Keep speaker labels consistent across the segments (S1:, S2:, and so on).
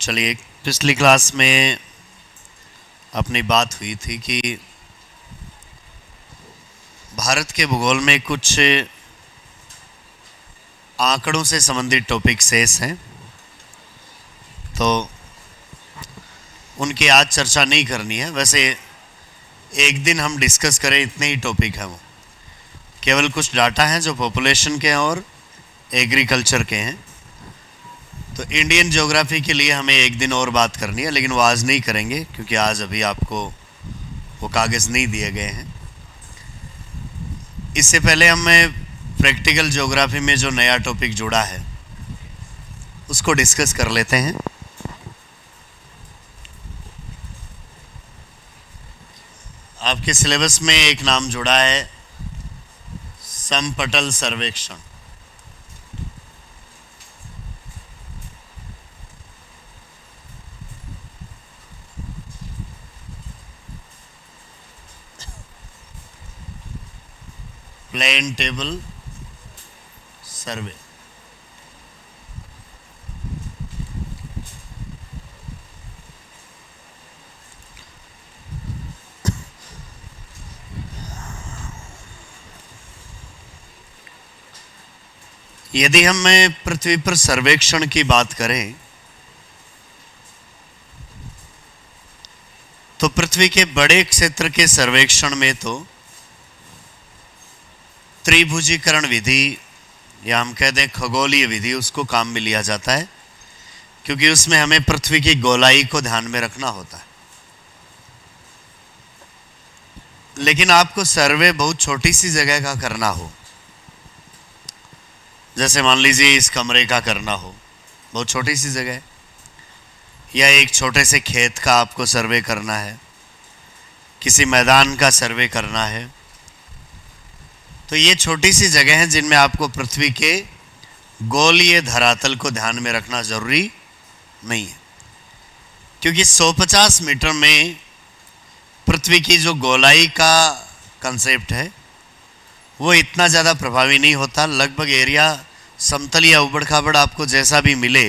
S1: चलिए, पिछली क्लास में अपनी बात हुई थी कि भारत के भूगोल में कुछ आंकड़ों से संबंधित टॉपिक शेष हैं, तो उनकी आज चर्चा नहीं करनी है। वैसे एक दिन हम डिस्कस करें, इतने ही टॉपिक हैं। वो केवल कुछ डाटा हैं जो पॉपुलेशन के हैं और एग्रीकल्चर के हैं। तो इंडियन ज्योग्राफी के लिए हमें एक दिन और बात करनी है, लेकिन वो आज नहीं करेंगे क्योंकि आज अभी आपको वो कागज़ नहीं दिए गए हैं। इससे पहले हम प्रैक्टिकल ज्योग्राफी में जो नया टॉपिक जुड़ा है उसको डिस्कस कर लेते हैं। आपके सिलेबस में एक नाम जुड़ा है, समपटल सर्वेक्षण। Plane table survey. यदि हम पृथ्वी पर सर्वेक्षण की बात करें तो पृथ्वी के बड़े क्षेत्र के सर्वेक्षण में तो त्रिभुजीकरण विधि या हम कह दें खगोलीय विधि, उसको काम में लिया जाता है, क्योंकि उसमें हमें पृथ्वी की गोलाई को ध्यान में रखना होता है। लेकिन आपको सर्वे बहुत छोटी सी जगह का करना हो, जैसे मान लीजिए इस कमरे का करना हो, बहुत छोटी सी जगह, या एक छोटे से खेत का आपको सर्वे करना है, किसी मैदान का सर्वे करना है, तो ये छोटी सी जगह हैं जिनमें आपको पृथ्वी के गोलीय धरातल को ध्यान में रखना जरूरी नहीं है, क्योंकि 150 मीटर में पृथ्वी की जो गोलाई का कंसेप्ट है वो इतना ज़्यादा प्रभावी नहीं होता। लगभग एरिया समतल या उबड़ खाबड़ आपको जैसा भी मिले,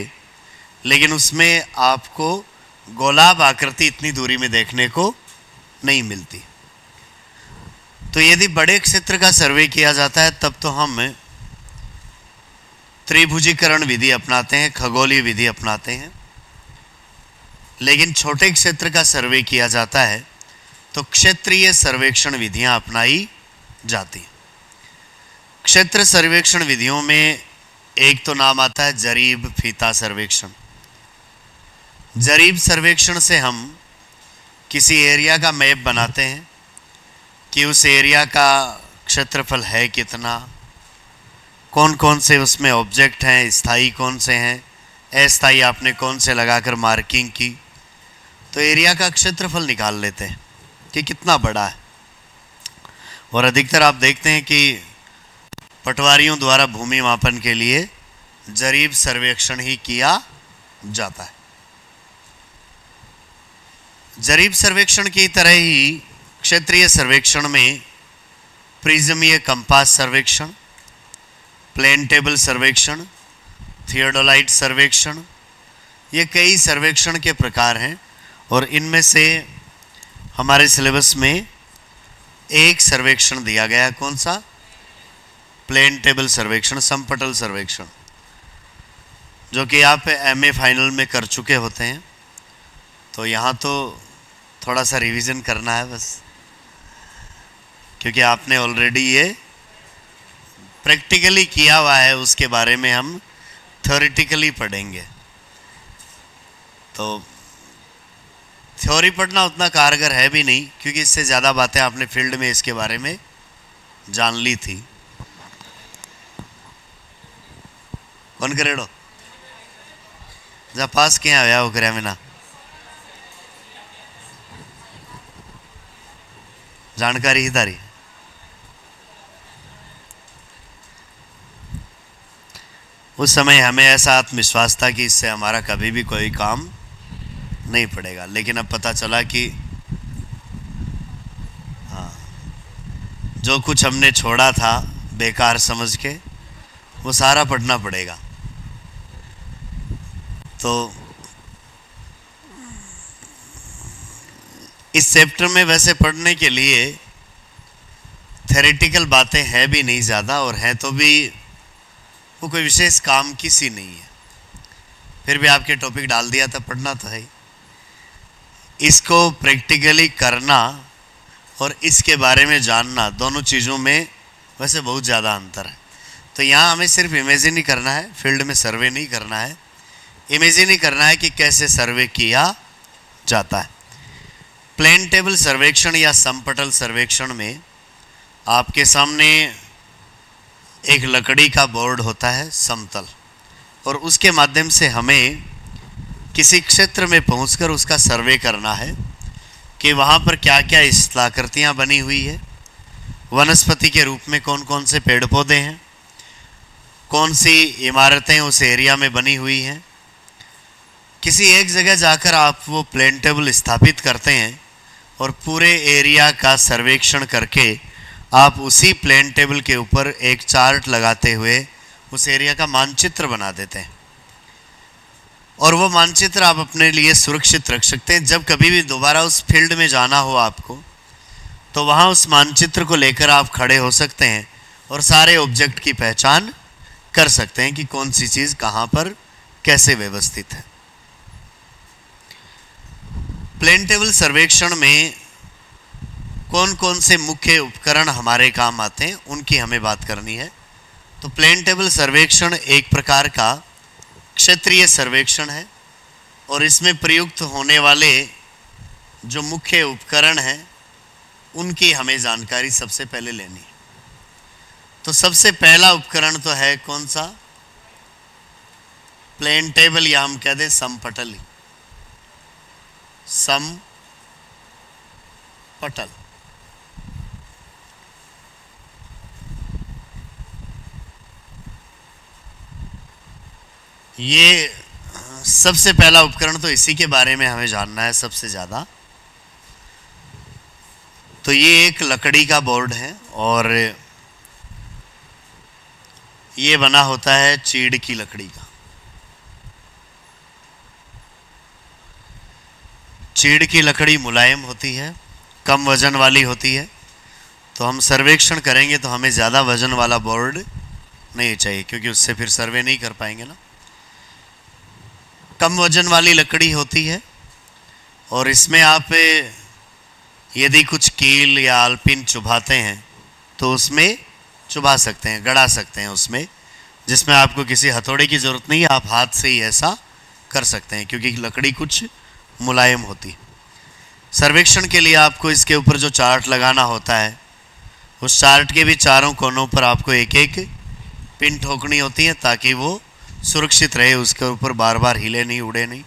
S1: लेकिन उसमें आपको गोलाब आकृति इतनी दूरी में देखने को नहीं मिलती। तो यदि बड़े क्षेत्र का सर्वे किया जाता है तब तो हम त्रिभुजीकरण विधि अपनाते हैं, खगोलीय विधि अपनाते हैं। लेकिन छोटे क्षेत्र का सर्वे किया जाता है तो क्षेत्रीय सर्वेक्षण विधियां अपनाई जाती हैं। क्षेत्र सर्वेक्षण विधियों में एक तो नाम आता है जरीब फीता सर्वेक्षण। जरीब सर्वेक्षण से हम किसी एरिया का मैप बनाते हैं कि उस एरिया का क्षेत्रफल है कितना, कौन कौन से उसमें ऑब्जेक्ट हैं, स्थायी कौन से हैं, अस्थायी आपने कौन से लगाकर मार्किंग की, तो एरिया का क्षेत्रफल निकाल लेते हैं कि कितना बड़ा है। और अधिकतर आप देखते हैं कि पटवारियों द्वारा भूमि मापन के लिए जरीब सर्वेक्षण ही किया जाता है। जरीब सर्वेक्षण की तरह ही क्षेत्रीय सर्वेक्षण में प्रिज्मीय कंपास सर्वेक्षण, प्लेन टेबल सर्वेक्षण, थियोडोलाइट सर्वेक्षण, ये कई सर्वेक्षण के प्रकार हैं। और इनमें से हमारे सिलेबस में एक सर्वेक्षण दिया गया है, कौन सा? प्लेन टेबल सर्वेक्षण, समपटल सर्वेक्षण, जो कि आप एमए फाइनल में कर चुके होते हैं। तो यहाँ तो थोड़ा सा रिवीजन करना है बस, क्योंकि आपने ऑलरेडी ये प्रैक्टिकली किया हुआ है, उसके बारे में हम थ्योरेटिकली पढ़ेंगे। तो थ्योरी पढ़ना उतना कारगर है भी नहीं, क्योंकि इससे ज़्यादा बातें आपने फील्ड में इसके बारे में जान ली थी। कौन करेड़ो जहाँ पास क्या आया वो करे में ना जानकारी ही तारी। उस समय हमें ऐसा आत्मविश्वास था कि इससे हमारा कभी भी कोई काम नहीं पड़ेगा, लेकिन अब पता चला कि हाँ, जो कुछ हमने छोड़ा था बेकार समझ के वो सारा पढ़ना पड़ेगा। तो इस चैप्टर में वैसे पढ़ने के लिए थ्योरेटिकल बातें हैं भी नहीं ज़्यादा, और हैं तो भी वो कोई विशेष काम की सी नहीं है। फिर भी आपके टॉपिक डाल दिया था, पढ़ना तो है ही। इसको प्रैक्टिकली करना और इसके बारे में जानना, दोनों चीज़ों में वैसे बहुत ज़्यादा अंतर है। तो यहाँ हमें सिर्फ इमेजिन ही करना है, फील्ड में सर्वे नहीं करना है। इमेजिन ही करना है कि कैसे सर्वे किया जाता है। प्लेन टेबल सर्वेक्षण या समपटल सर्वेक्षण में आपके सामने एक लकड़ी का बोर्ड होता है समतल, और उसके माध्यम से हमें किसी क्षेत्र में पहुंचकर उसका सर्वे करना है कि वहाँ पर क्या क्या स्थलाकृतियाँ बनी हुई है, वनस्पति के रूप में कौन कौन से पेड़ पौधे हैं, कौन सी इमारतें उस एरिया में बनी हुई हैं। किसी एक जगह जाकर आप वो प्लेन टेबल स्थापित करते हैं और पूरे एरिया का सर्वेक्षण करके आप उसी प्लेन टेबल के ऊपर एक चार्ट लगाते हुए उस एरिया का मानचित्र बना देते हैं, और वो मानचित्र आप अपने लिए सुरक्षित रख सकते हैं। जब कभी भी दोबारा उस फील्ड में जाना हो आपको, तो वहाँ उस मानचित्र को लेकर आप खड़े हो सकते हैं और सारे ऑब्जेक्ट की पहचान कर सकते हैं कि कौन सी चीज़ कहाँ पर कैसे व्यवस्थित है। प्लेन टेबल सर्वेक्षण में कौन कौन से मुख्य उपकरण हमारे काम आते हैं, उनकी हमें बात करनी है। तो प्लेन टेबल सर्वेक्षण एक प्रकार का क्षेत्रीय सर्वेक्षण है, और इसमें प्रयुक्त होने वाले जो मुख्य उपकरण हैं उनकी हमें जानकारी सबसे पहले लेनी है। तो सबसे पहला उपकरण तो है कौन सा? प्लेन टेबल, या हम कह दें समपटल। समपटल ये सबसे पहला उपकरण, तो इसी के बारे में हमें जानना है सबसे ज़्यादा। तो ये एक लकड़ी का बोर्ड है, और ये बना होता है चीड़ की लकड़ी का। चीड़ की लकड़ी मुलायम होती है, कम वजन वाली होती है। तो हम सर्वेक्षण करेंगे तो हमें ज़्यादा वजन वाला बोर्ड नहीं चाहिए, क्योंकि उससे फिर सर्वे नहीं कर पाएंगे ना। कम वजन वाली लकड़ी होती है, और इसमें आप यदि कुछ कील या आलपिन चुभाते हैं तो उसमें चुभा सकते हैं, गड़ा सकते हैं उसमें, जिसमें आपको किसी हथौड़े की ज़रूरत नहीं है, आप हाथ से ही ऐसा कर सकते हैं क्योंकि लकड़ी कुछ मुलायम होती। सर्वेक्षण के लिए आपको इसके ऊपर जो चार्ट लगाना होता है, उस चार्ट के भी चारों कोनों पर आपको एक एक पिन ठोकनी होती है ताकि वो सुरक्षित रहे, उसके ऊपर बार बार हिले नहीं, उड़े नहीं।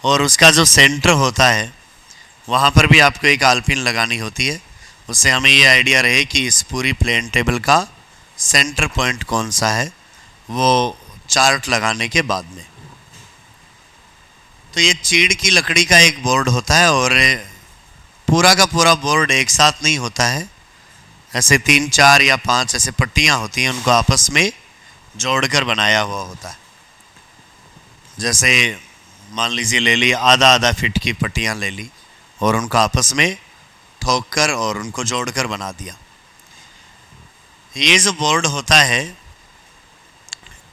S1: और उसका जो सेंटर होता है वहाँ पर भी आपको एक आलपिन लगानी होती है, उससे हमें ये आइडिया रहे कि इस पूरी प्लेन टेबल का सेंटर पॉइंट कौन सा है, वो चार्ट लगाने के बाद में। तो ये चीड़ की लकड़ी का एक बोर्ड होता है, और पूरा का पूरा बोर्ड एक साथ नहीं होता है, ऐसे 3, 4 या 5 ऐसे पट्टियाँ होती हैं, उनको आपस में जोड़कर बनाया हुआ होता है। जैसे मान लीजिए ले ली आधा आधा फीट की पट्टियाँ ले ली, और उनको आपस में ठोक कर और उनको जोड़कर बना दिया। ये जो बोर्ड होता है,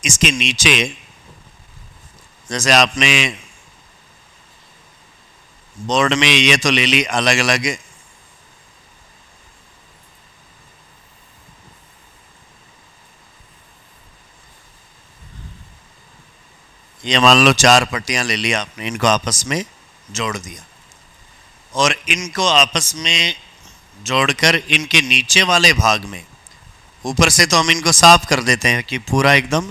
S1: इसके नीचे जैसे आपने बोर्ड में ये तो ले ली अलग अलग ये मान लो 4 पट्टियाँ ले ली आपने, इनको आपस में जोड़ दिया, और इनको आपस में जोड़कर इनके नीचे वाले भाग में, ऊपर से तो हम इनको साफ कर देते हैं कि पूरा एकदम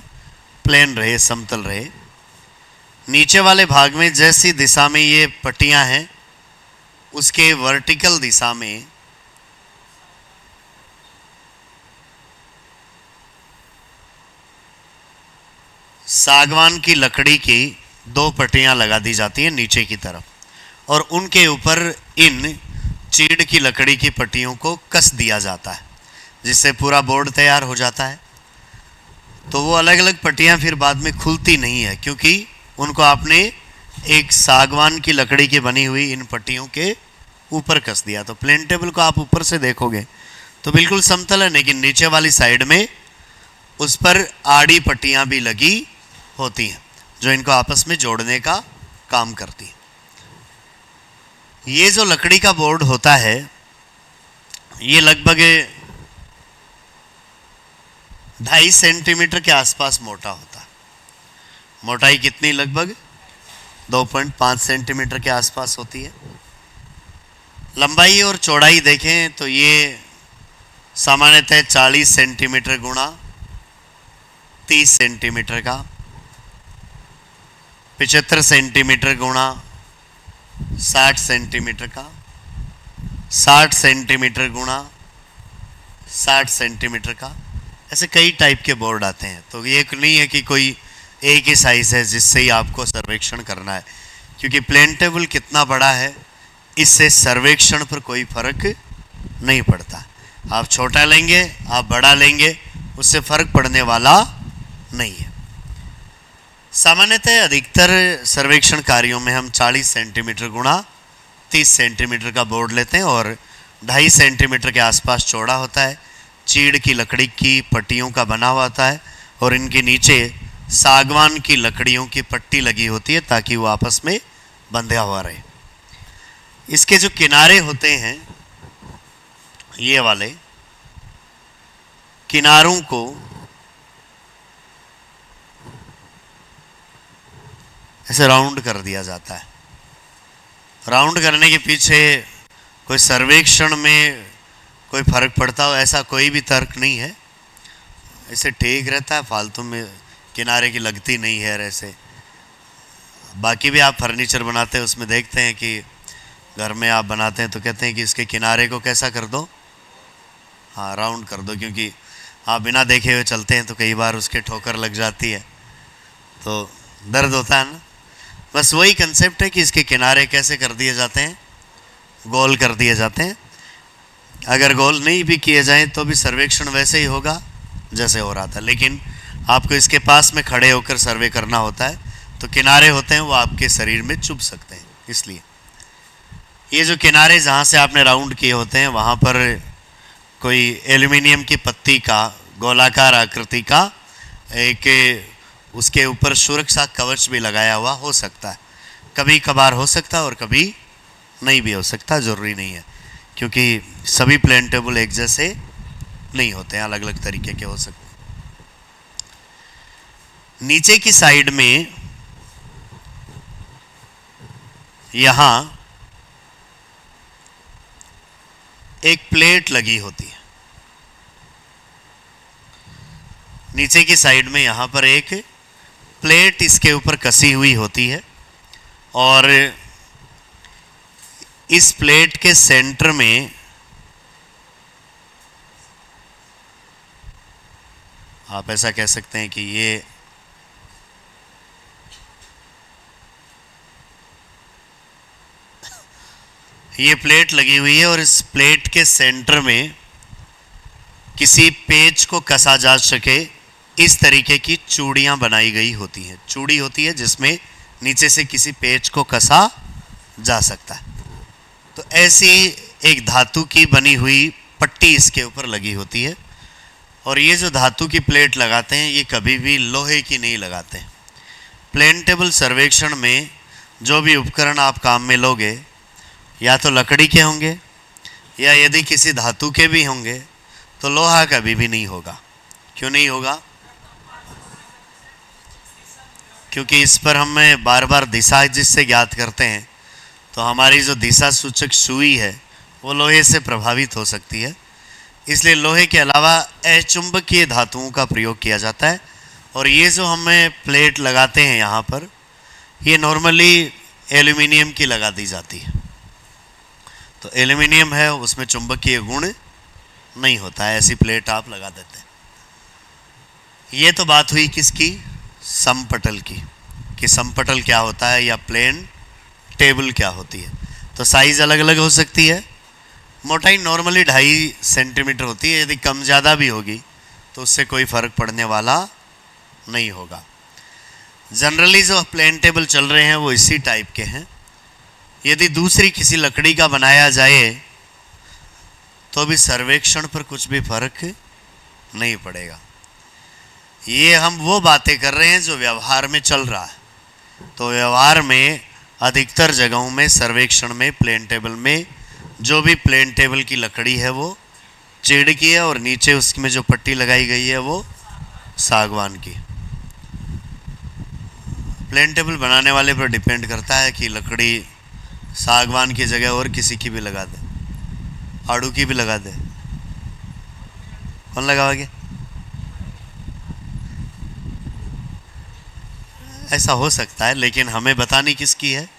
S1: प्लेन रहे, समतल रहे। नीचे वाले भाग में जैसी दिशा में ये पट्टियाँ हैं, उसके वर्टिकल दिशा में सागवान की लकड़ी की 2 पट्टियाँ लगा दी जाती हैं नीचे की तरफ, और उनके ऊपर इन चीड़ की लकड़ी की पट्टियों को कस दिया जाता है, जिससे पूरा बोर्ड तैयार हो जाता है। तो वो अलग अलग पट्टियाँ फिर बाद में खुलती नहीं है, क्योंकि उनको आपने एक सागवान की लकड़ी की बनी हुई इन पट्टियों के ऊपर कस दिया। तो प्लेन टेबल को आप ऊपर से देखोगे तो बिल्कुल समतल है, लेकिन नीचे वाली साइड में उस पर आड़ी पट्टियां भी लगी होती हैं जो इनको आपस में जोड़ने का काम करती है। ये जो लकड़ी का बोर्ड होता है ये लगभग 2.5 सेंटीमीटर के आसपास मोटा होता है। मोटाई कितनी? लगभग 2.5 सेंटीमीटर के आसपास होती है। लंबाई और चौड़ाई देखें तो ये सामान्यतः 40 सेंटीमीटर गुणा 30 सेंटीमीटर का, 75 सेंटीमीटर गुणा 60 सेंटीमीटर का, 60 सेंटीमीटर गुणा 60 सेंटीमीटर का, ऐसे कई टाइप के बोर्ड आते हैं। तो ये नहीं है कि कोई एक ही साइज़ है जिससे ही आपको सर्वेक्षण करना है, क्योंकि प्लेन टेबल कितना बड़ा है इससे सर्वेक्षण पर कोई फर्क नहीं पड़ता। आप छोटा लेंगे, आप बड़ा लेंगे, उससे फर्क पड़ने वाला नहीं है। सामान्यतः अधिकतर सर्वेक्षण कार्यों में हम 40 सेंटीमीटर गुणा 30 सेंटीमीटर का बोर्ड लेते हैं और 2.5 सेंटीमीटर के आसपास चौड़ा होता है। चीड़ की लकड़ी की पट्टियों का बना हुआ होता है और इनके नीचे सागवान की लकड़ियों की पट्टी लगी होती है ताकि वो आपस में बंधा हुआ रहे। इसके जो किनारे होते हैं, ये वाले किनारों को ऐसे राउंड कर दिया जाता है। राउंड करने के पीछे कोई सर्वेक्षण में कोई फर्क पड़ता हो ऐसा कोई भी तर्क नहीं है। ऐसे ठीक रहता है, फालतू में किनारे की लगती नहीं है। ऐसे बाकी भी आप फर्नीचर बनाते हैं उसमें देखते हैं कि घर में आप बनाते हैं तो कहते हैं कि इसके किनारे को कैसा कर दो, हाँ राउंड कर दो, क्योंकि आप बिना देखे हुए चलते हैं तो कई बार उसके ठोकर लग जाती है तो दर्द होता है ना। बस वही कंसेप्ट है कि इसके किनारे कैसे कर दिए जाते हैं, गोल कर दिए जाते हैं। अगर गोल नहीं भी किए जाएं तो भी सर्वेक्षण वैसे ही होगा जैसे हो रहा था, लेकिन आपको इसके पास में खड़े होकर सर्वे करना होता है तो किनारे होते हैं वो आपके शरीर में चुभ सकते हैं। इसलिए ये जो किनारे जहाँ से आपने राउंड किए होते हैं वहाँ पर कोई एल्युमिनियम की पत्ती का गोलाकार आकृति का एक उसके ऊपर सुरक्षा कवच भी लगाया हुआ हो सकता है। कभी कभार हो सकता है और कभी नहीं भी हो सकता, ज़रूरी नहीं है, क्योंकि सभी प्लेन टेबल एक जैसे नहीं होते हैं, अलग अलग तरीके के हो सकते हैं। नीचे की साइड में यहाँ एक प्लेट लगी होती है। नीचे की साइड में यहाँ पर एक प्लेट इसके ऊपर कसी हुई होती है और इस प्लेट के सेंटर में आप ऐसा कह सकते हैं कि ये प्लेट लगी हुई है और इस प्लेट के सेंटर में किसी पेच को कसा जा सके इस तरीके की चूड़ियाँ बनाई गई होती हैं। चूड़ी होती है जिसमें नीचे से किसी पेच को कसा जा सकता है। तो ऐसी एक धातु की बनी हुई पट्टी इसके ऊपर लगी होती है और ये जो धातु की प्लेट लगाते हैं ये कभी भी लोहे की नहीं लगाते हैं। प्लेन टेबल सर्वेक्षण में जो भी उपकरण आप काम में लोगे या तो लकड़ी के होंगे या यदि किसी धातु के भी होंगे तो लोहा कभी भी नहीं होगा। क्यों नहीं होगा? क्योंकि इस पर हमें बार बार दिशा जिससे ज्ञात करते हैं तो हमारी जो दिशा सूचक सुई है वो लोहे से प्रभावित हो सकती है। इसलिए लोहे के अलावा अचुंबकीय धातुओं का प्रयोग किया जाता है और ये जो हमें प्लेट लगाते हैं यहाँ पर ये नॉर्मली एल्युमिनियम की लगा दी जाती है। तो एल्युमिनियम है उसमें चुंबकीय गुण नहीं होता है, ऐसी प्लेट आप लगा देते हैं। ये तो बात हुई किसकी? समपटल की, कि समपटल क्या होता है या प्लेन टेबल क्या होती है। तो साइज़ अलग अलग हो सकती है। मोटाई नॉर्मली 2.5 सेंटीमीटर होती है, यदि कम ज़्यादा भी होगी तो उससे कोई फ़र्क पड़ने वाला नहीं होगा। जनरली जो प्लेन टेबल चल रहे हैं वो इसी टाइप के हैं यदि दूसरी किसी लकड़ी का बनाया जाए तो भी सर्वेक्षण पर कुछ भी फर्क नहीं पड़ेगा। ये हम वो बातें कर रहे हैं जो व्यवहार में चल रहा है। तो व्यवहार में अधिकतर जगहों में सर्वेक्षण में प्लेन टेबल में जो भी प्लेन टेबल की लकड़ी है वो चीड़ की है और नीचे उसमें जो पट्टी लगाई गई है वो सागवान की। प्लेन टेबल बनाने वाले पर डिपेंड करता है कि लकड़ी सागवान की जगह और किसी की भी लगा दे, आड़ू की भी लगा दे। कौन लगाओगे? ऐसा हो सकता है, लेकिन हमें बतानी किसकी है?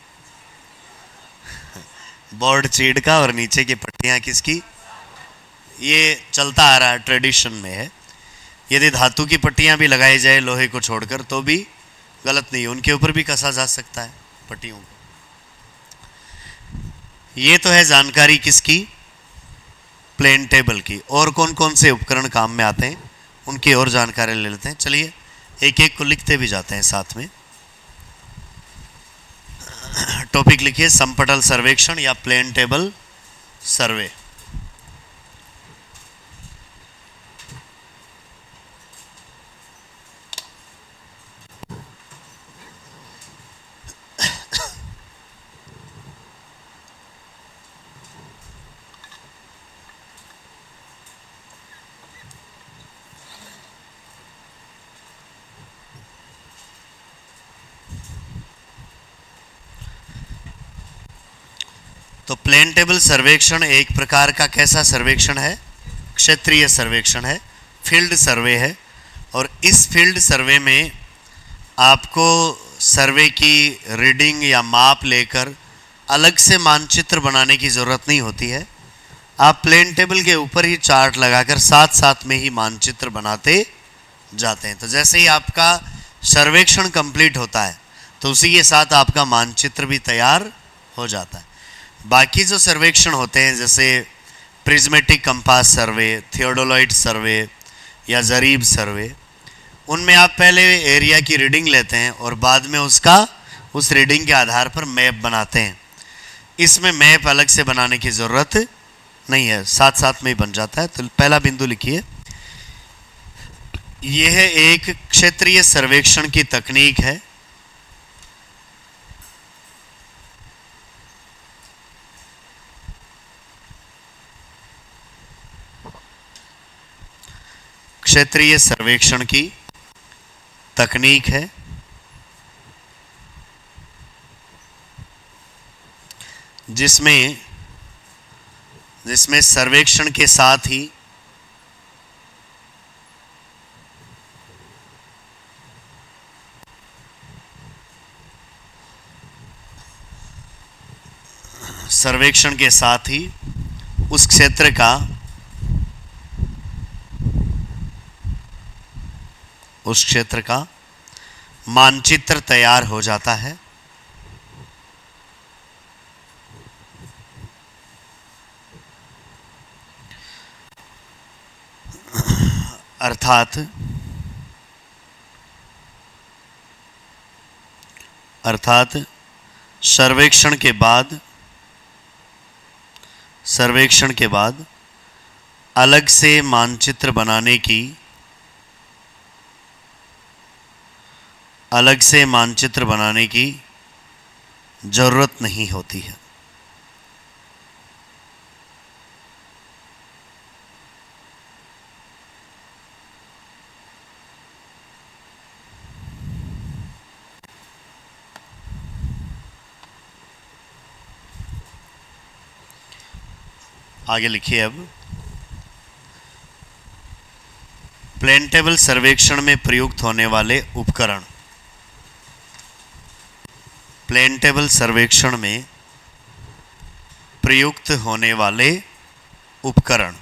S1: बोर्ड चीड़ का और नीचे की पट्टियां किसकी? ये चलता आ रहा है, ट्रेडिशन में है। यदि धातु की पट्टियां भी लगाई जाए लोहे को छोड़कर तो भी गलत नहीं है, उनके ऊपर भी कसा जा सकता है पट्टियों को। ये तो है जानकारी किसकी? प्लेन टेबल की। और कौन कौन से उपकरण काम में आते हैं उनकी और जानकारी ले लेते हैं। चलिए एक एक को लिखते भी जाते हैं साथ में। टॉपिक लिखिए समपटल सर्वेक्षण या प्लेन टेबल सर्वे। तो प्लेन टेबल सर्वेक्षण एक प्रकार का कैसा सर्वेक्षण है? क्षेत्रीय सर्वेक्षण है, फील्ड सर्वे है। और इस फील्ड सर्वे में आपको सर्वे की रीडिंग या माप लेकर अलग से मानचित्र बनाने की ज़रूरत नहीं होती है। आप प्लेन टेबल के ऊपर ही चार्ट लगाकर साथ साथ में ही मानचित्र बनाते जाते हैं। तो जैसे ही आपका सर्वेक्षण कंप्लीट होता है तो उसी के साथ आपका मानचित्र भी तैयार हो जाता है। बाकी जो सर्वेक्षण होते हैं जैसे प्रिज्मेटिक कंपास सर्वे, थियोडोलाइट सर्वे या जरीब सर्वे, उनमें आप पहले एरिया की रीडिंग लेते हैं और बाद में उसका उस रीडिंग के आधार पर मैप बनाते हैं। इसमें मैप अलग से बनाने की ज़रूरत नहीं है, साथ साथ में ही बन जाता है। तो पहला बिंदु लिखिए, यह एक क्षेत्रीय सर्वेक्षण की तकनीक है। क्षेत्रीय सर्वेक्षण की तकनीक है जिसमें सर्वेक्षण के साथ ही उस क्षेत्र का मानचित्र तैयार हो जाता है। अर्थात सर्वेक्षण के बाद अलग से मानचित्र बनाने की जरूरत नहीं होती है। आगे लिखिए अब, प्लेन टेबल सर्वेक्षण में प्रयुक्त होने वाले उपकरण। प्लेन टेबल सर्वेक्षण में प्रयुक्त होने वाले उपकरण।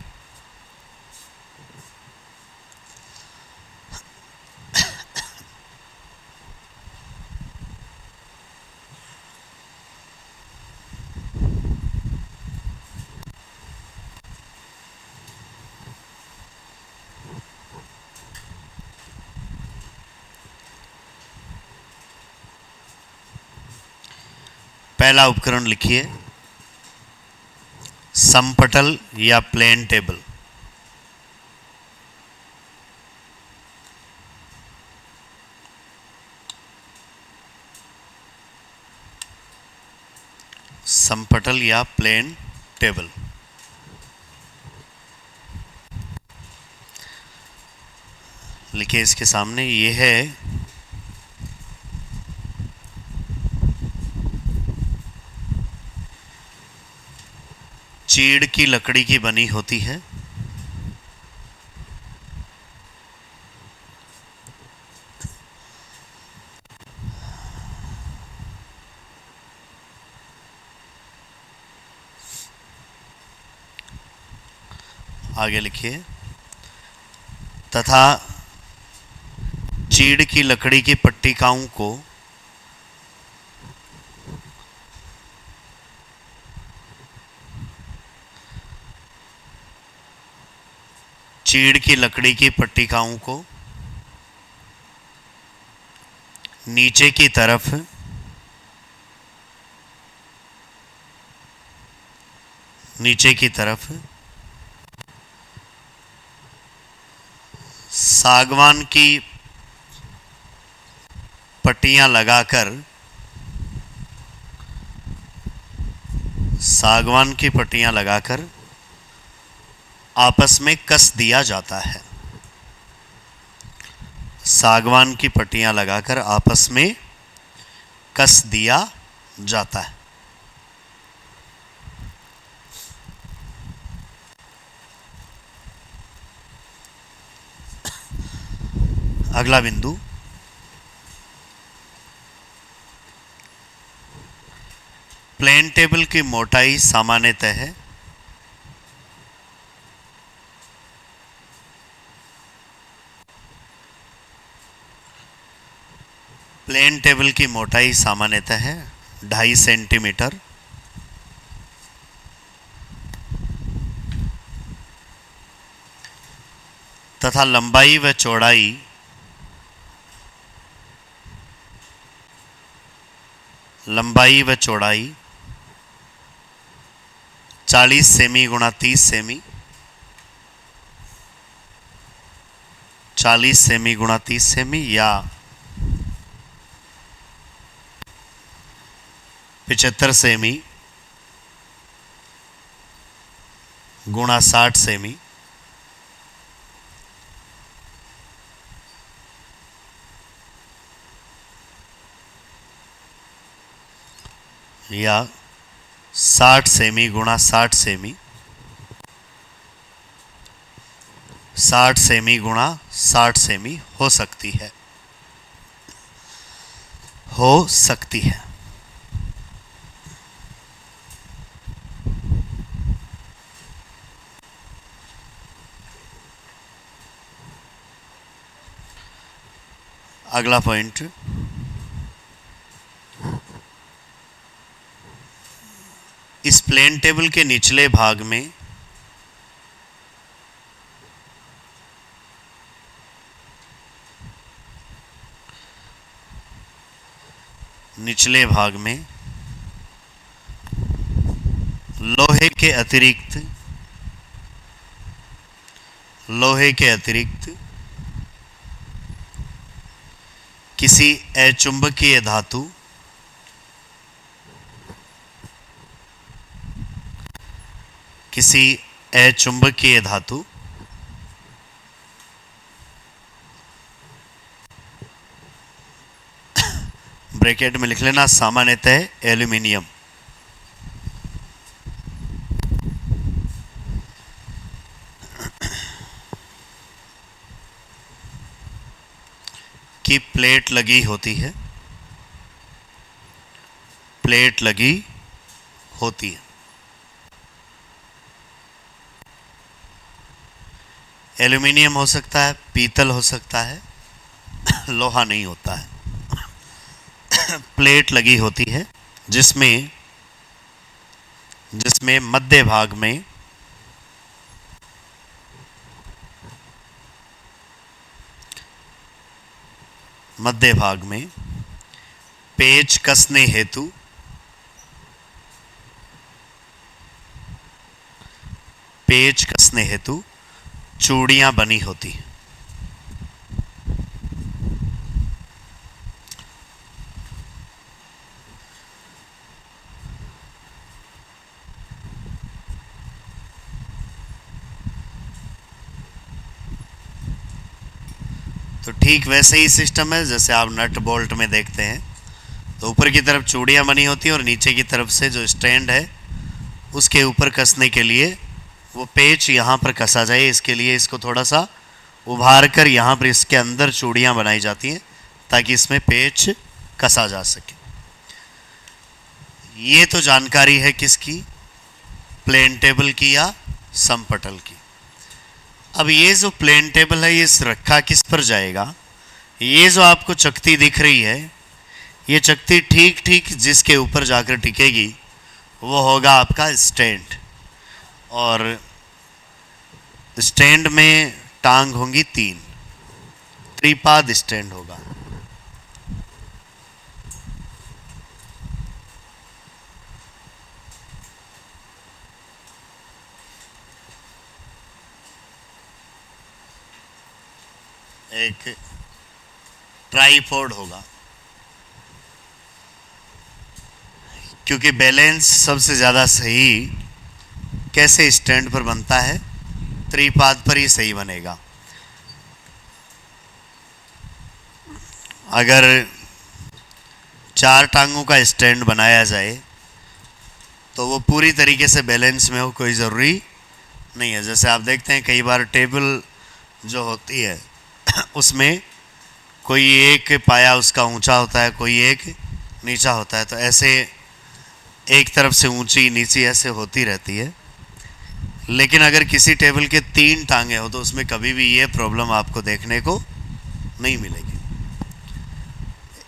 S1: पहला उपकरण लिखिए, समपटल या प्लेन टेबल। समपटल या प्लेन टेबल। लिखिए इसके सामने, ये है चीड़ की लकड़ी की बनी होती है। आगे लिखिए, तथा चीड़ की लकड़ी की पट्टिकाओं को चीड़ की लकड़ी की पट्टिकाओं को नीचे की तरफ सागवान की पट्टियां लगाकर आपस में कस दिया जाता है। सागवान की पट्टियां लगाकर आपस में कस दिया जाता है। अगला बिंदु, प्लेन टेबल की मोटाई सामान्यतः है प्लेन टेबल की मोटाई सामान्यतः है 2.5 सेंटीमीटर तथा लंबाई व चौड़ाई 40 सेमी गुणा 30 सेमी 40 सेमी गुणा 30 सेमी या 75 सेमी गुणा 60 सेमी या 60 सेमी गुणा 60 सेमी 60 सेमी गुणा 60 सेमी हो सकती है। अगला पॉइंट, इस प्लेन टेबल के निचले भाग में लोहे के अतिरिक्त किसी अचुंबकीय धातु ब्रैकेट में लिख लेना, सामान्यतः एल्यूमिनियम की प्लेट लगी होती है। एल्यूमिनियम हो सकता है, पीतल हो सकता है, लोहा नहीं होता है। प्लेट लगी होती है जिसमें मध्य भाग में पेच कसने हेतु पेच कसने हेतु चूड़ियां बनी होती हैं। तो ठीक वैसे ही सिस्टम है जैसे आप नट बोल्ट में देखते हैं। तो ऊपर की तरफ चूड़ियां बनी होती हैं और नीचे की तरफ से जो स्टैंड है उसके ऊपर कसने के लिए वो पेच यहाँ पर कसा जाए, इसके लिए इसको थोड़ा सा उभार कर यहाँ पर इसके अंदर चूड़ियाँ बनाई जाती हैं ताकि इसमें पेच कसा जा सके। ये तो जानकारी है किसकी, प्लेन टेबल की या समपटल की। अब ये जो प्लेन टेबल है ये रखा किस पर जाएगा, ये जो आपको चकती दिख रही है ये चकती ठीक ठीक जिसके ऊपर जाकर टिकेगी वो होगा आपका स्टैंड, और स्टैंड में टांग होंगी 3, त्रिपाद स्टैंड होगा। एक ट्राइपॉड होगा, क्योंकि बैलेंस सबसे ज़्यादा सही कैसे स्टैंड पर बनता है, त्रिपाद पर ही सही बनेगा। अगर 4 टांगों का स्टैंड बनाया जाए तो वो पूरी तरीके से बैलेंस में हो कोई ज़रूरी नहीं है। जैसे आप देखते हैं कई बार टेबल जो होती है उसमें कोई एक पाया उसका ऊंचा होता है, कोई एक नीचा होता है, तो ऐसे एक तरफ से ऊंची नीची ऐसे होती रहती है। लेकिन अगर किसी टेबल के 3 टांगे हो तो उसमें कभी भी ये प्रॉब्लम आपको देखने को नहीं मिलेगी।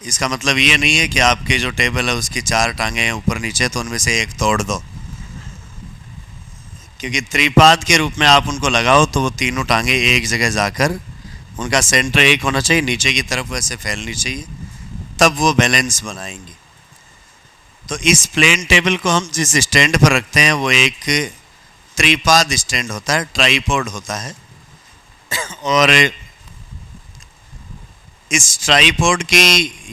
S1: इसका मतलब ये नहीं है कि आपके जो टेबल है उसकी 4 टांगे हैं ऊपर नीचे तो उनमें से एक तोड़ दो, क्योंकि त्रिपाद के रूप में आप उनको लगाओ तो वो तीनों टांगे एक जगह जाकर उनका सेंटर एक होना चाहिए, नीचे की तरफ वैसे फैलनी चाहिए, तब वो बैलेंस बनाएंगे। तो इस प्लेन टेबल को हम जिस स्टैंड पर रखते हैं वो एक त्रिपाद स्टैंड होता है, ट्राइपॉड होता है। और इस ट्राइपॉड की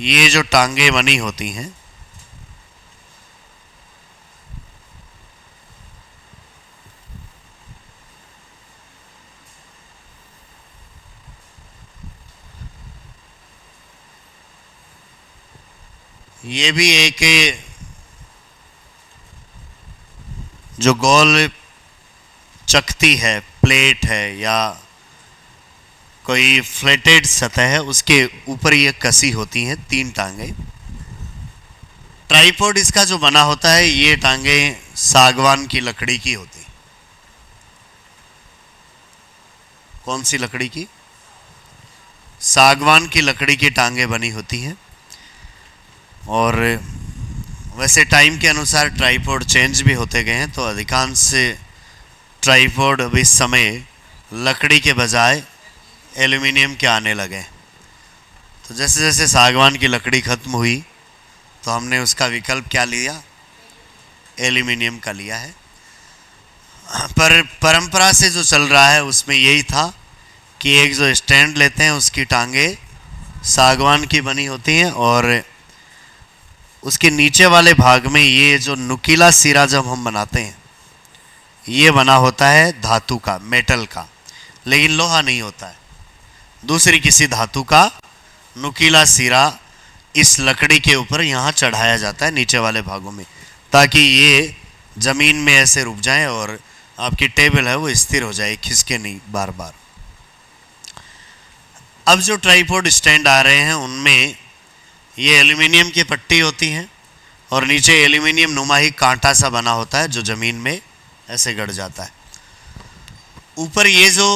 S1: ये जो टांगे बनी होती हैं ये भी एक जो गोल चकती है, प्लेट है या कोई फ्लैटेड सतह है उसके ऊपर ये कसी होती हैं 3 टांगे। ट्राइपॉड इसका जो बना होता है ये टांगे सागवान की लकड़ी की होती। कौन सी लकड़ी की? सागवान की लकड़ी की टांगे बनी होती हैं। और वैसे टाइम के अनुसार ट्राइपॉड चेंज भी होते गए हैं, तो अधिकांश ट्राइपॉड अब इस समय लकड़ी के बजाय एल्युमिनियम के आने लगे। तो जैसे जैसे सागवान की लकड़ी ख़त्म हुई तो हमने उसका विकल्प क्या लिया, एल्युमिनियम का लिया है। पर परंपरा से जो चल रहा है उसमें यही था कि एक जो स्टैंड लेते हैं उसकी टांगे सागवान की बनी होती हैं और उसके नीचे वाले भाग में ये जो नुकीला सिरा जब हम बनाते हैं ये बना होता है धातु का, मेटल का, लेकिन लोहा नहीं होता है, दूसरी किसी धातु का नुकीला सिरा इस लकड़ी के ऊपर यहाँ चढ़ाया जाता है नीचे वाले भागों में, ताकि ये ज़मीन में ऐसे रुक जाए और आपकी टेबल है वो स्थिर हो जाए, खिसके नहीं बार बार। अब जो ट्राइपॉड स्टैंड आ रहे हैं उनमें ये एल्युमिनियम की पट्टी होती है और नीचे एल्युमिनियम नुमा ही कांटा सा बना होता है जो ज़मीन में ऐसे गड़ जाता है। ऊपर ये जो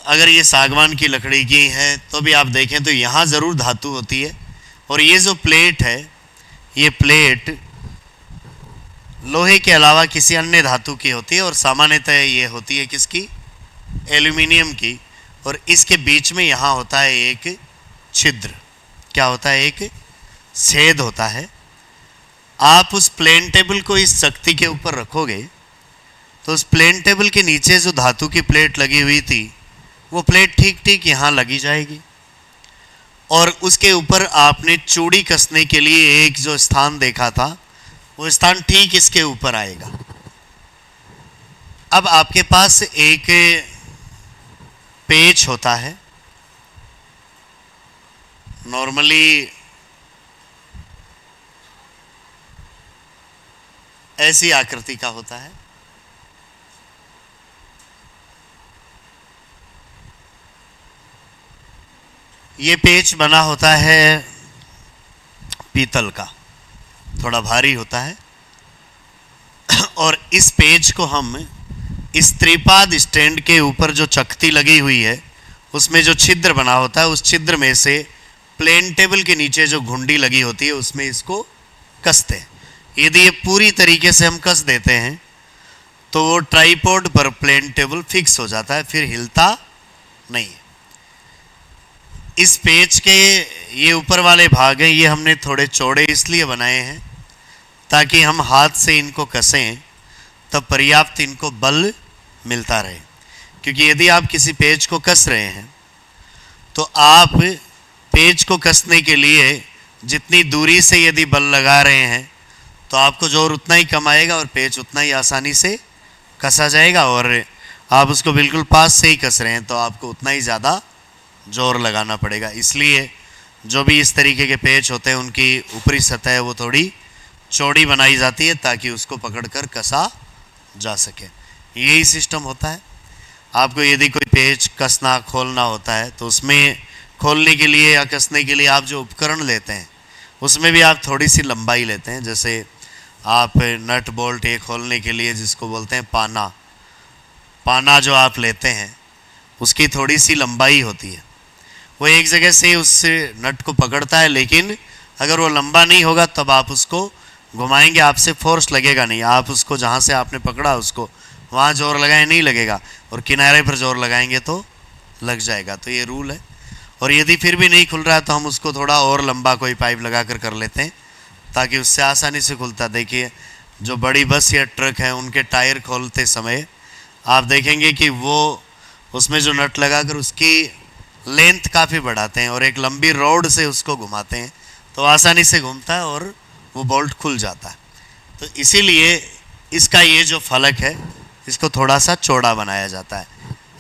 S1: अगर ये सागवान की लकड़ी की है तो भी आप देखें तो यहाँ ज़रूर धातु होती है, और ये जो प्लेट है ये प्लेट लोहे के अलावा किसी अन्य धातु की होती है और सामान्यतः ये होती है किसकी, एल्युमिनियम की। और इसके बीच में यहाँ होता है एक छिद्र, क्या होता है, एक छेद होता है। आप उस प्लेन टेबल को इस चकती के ऊपर रखोगे तो उस प्लेन टेबल के नीचे जो धातु की प्लेट लगी हुई थी वो प्लेट ठीक ठीक यहाँ लगी जाएगी, और उसके ऊपर आपने चूड़ी कसने के लिए एक जो स्थान देखा था वो स्थान ठीक इसके ऊपर आएगा। अब आपके पास एक पेच होता है, नॉर्मली ऐसी आकृति का होता है। ये पेच बना होता है पीतल का, थोड़ा भारी होता है, और इस पेच को हम इस त्रिपाद स्टैंड के ऊपर जो चकती लगी हुई है उसमें जो छिद्र बना होता है उस छिद्र में से प्लेन टेबल के नीचे जो घुंडी लगी होती है उसमें इसको कसते हैं। यदि ये पूरी तरीके से हम कस देते हैं तो वो ट्राइपॉड पर प्लेन टेबल फिक्स हो जाता है, फिर हिलता नहीं है। इस पेच के ये ऊपर वाले भाग हैं, ये हमने थोड़े चौड़े इसलिए बनाए हैं ताकि हम हाथ से इनको कसें तब पर्याप्त इनको बल मिलता रहे। क्योंकि यदि आप किसी पेच को कस रहे हैं तो आप पेच को कसने के लिए जितनी दूरी से यदि बल लगा रहे हैं तो आपको जोर उतना ही कम आएगा और पेच उतना ही आसानी से कसा जाएगा, और आप उसको बिल्कुल पास से ही कस रहे हैं तो आपको उतना ही ज़्यादा जोर लगाना पड़ेगा। इसलिए जो भी इस तरीके के पेच होते हैं उनकी ऊपरी सतह वो थोड़ी चौड़ी बनाई जाती है ताकि उसको पकड़कर कसा जा सके। यही सिस्टम होता है। आपको यदि कोई पेच कसना खोलना होता है तो उसमें खोलने के लिए या कसने के लिए आप जो उपकरण लेते हैं उसमें भी आप थोड़ी सी लंबाई लेते हैं। जैसे आप नट बोल्ट ये खोलने के लिए जिसको बोलते हैं पाना जो आप लेते हैं उसकी थोड़ी सी लंबाई होती है। वो एक जगह से उस नट को पकड़ता है, लेकिन अगर वो लंबा नहीं होगा तब आप उसको घुमाएंगे, आपसे फोर्स लगेगा नहीं। आप उसको जहाँ से आपने पकड़ा उसको वहाँ जोर लगाए नहीं लगेगा, और किनारे पर जोर लगाएंगे तो लग जाएगा। तो ये रूल है। और यदि फिर भी नहीं खुल रहा है तो हम उसको थोड़ा और लंबा कोई पाइप लगा कर लेते हैं ताकि उससे आसानी से खुलता। देखिए जो बड़ी बस या ट्रक है उनके टायर खोलते समय आप देखेंगे कि वो उसमें जो नट लगाकर उसकी लेंथ काफ़ी बढ़ाते हैं और एक लंबी रॉड से उसको घुमाते हैं तो आसानी से घूमता है और वो बोल्ट खुल जाता है। तो इसीलिए इसका ये जो फलक है इसको थोड़ा सा चौड़ा बनाया जाता है।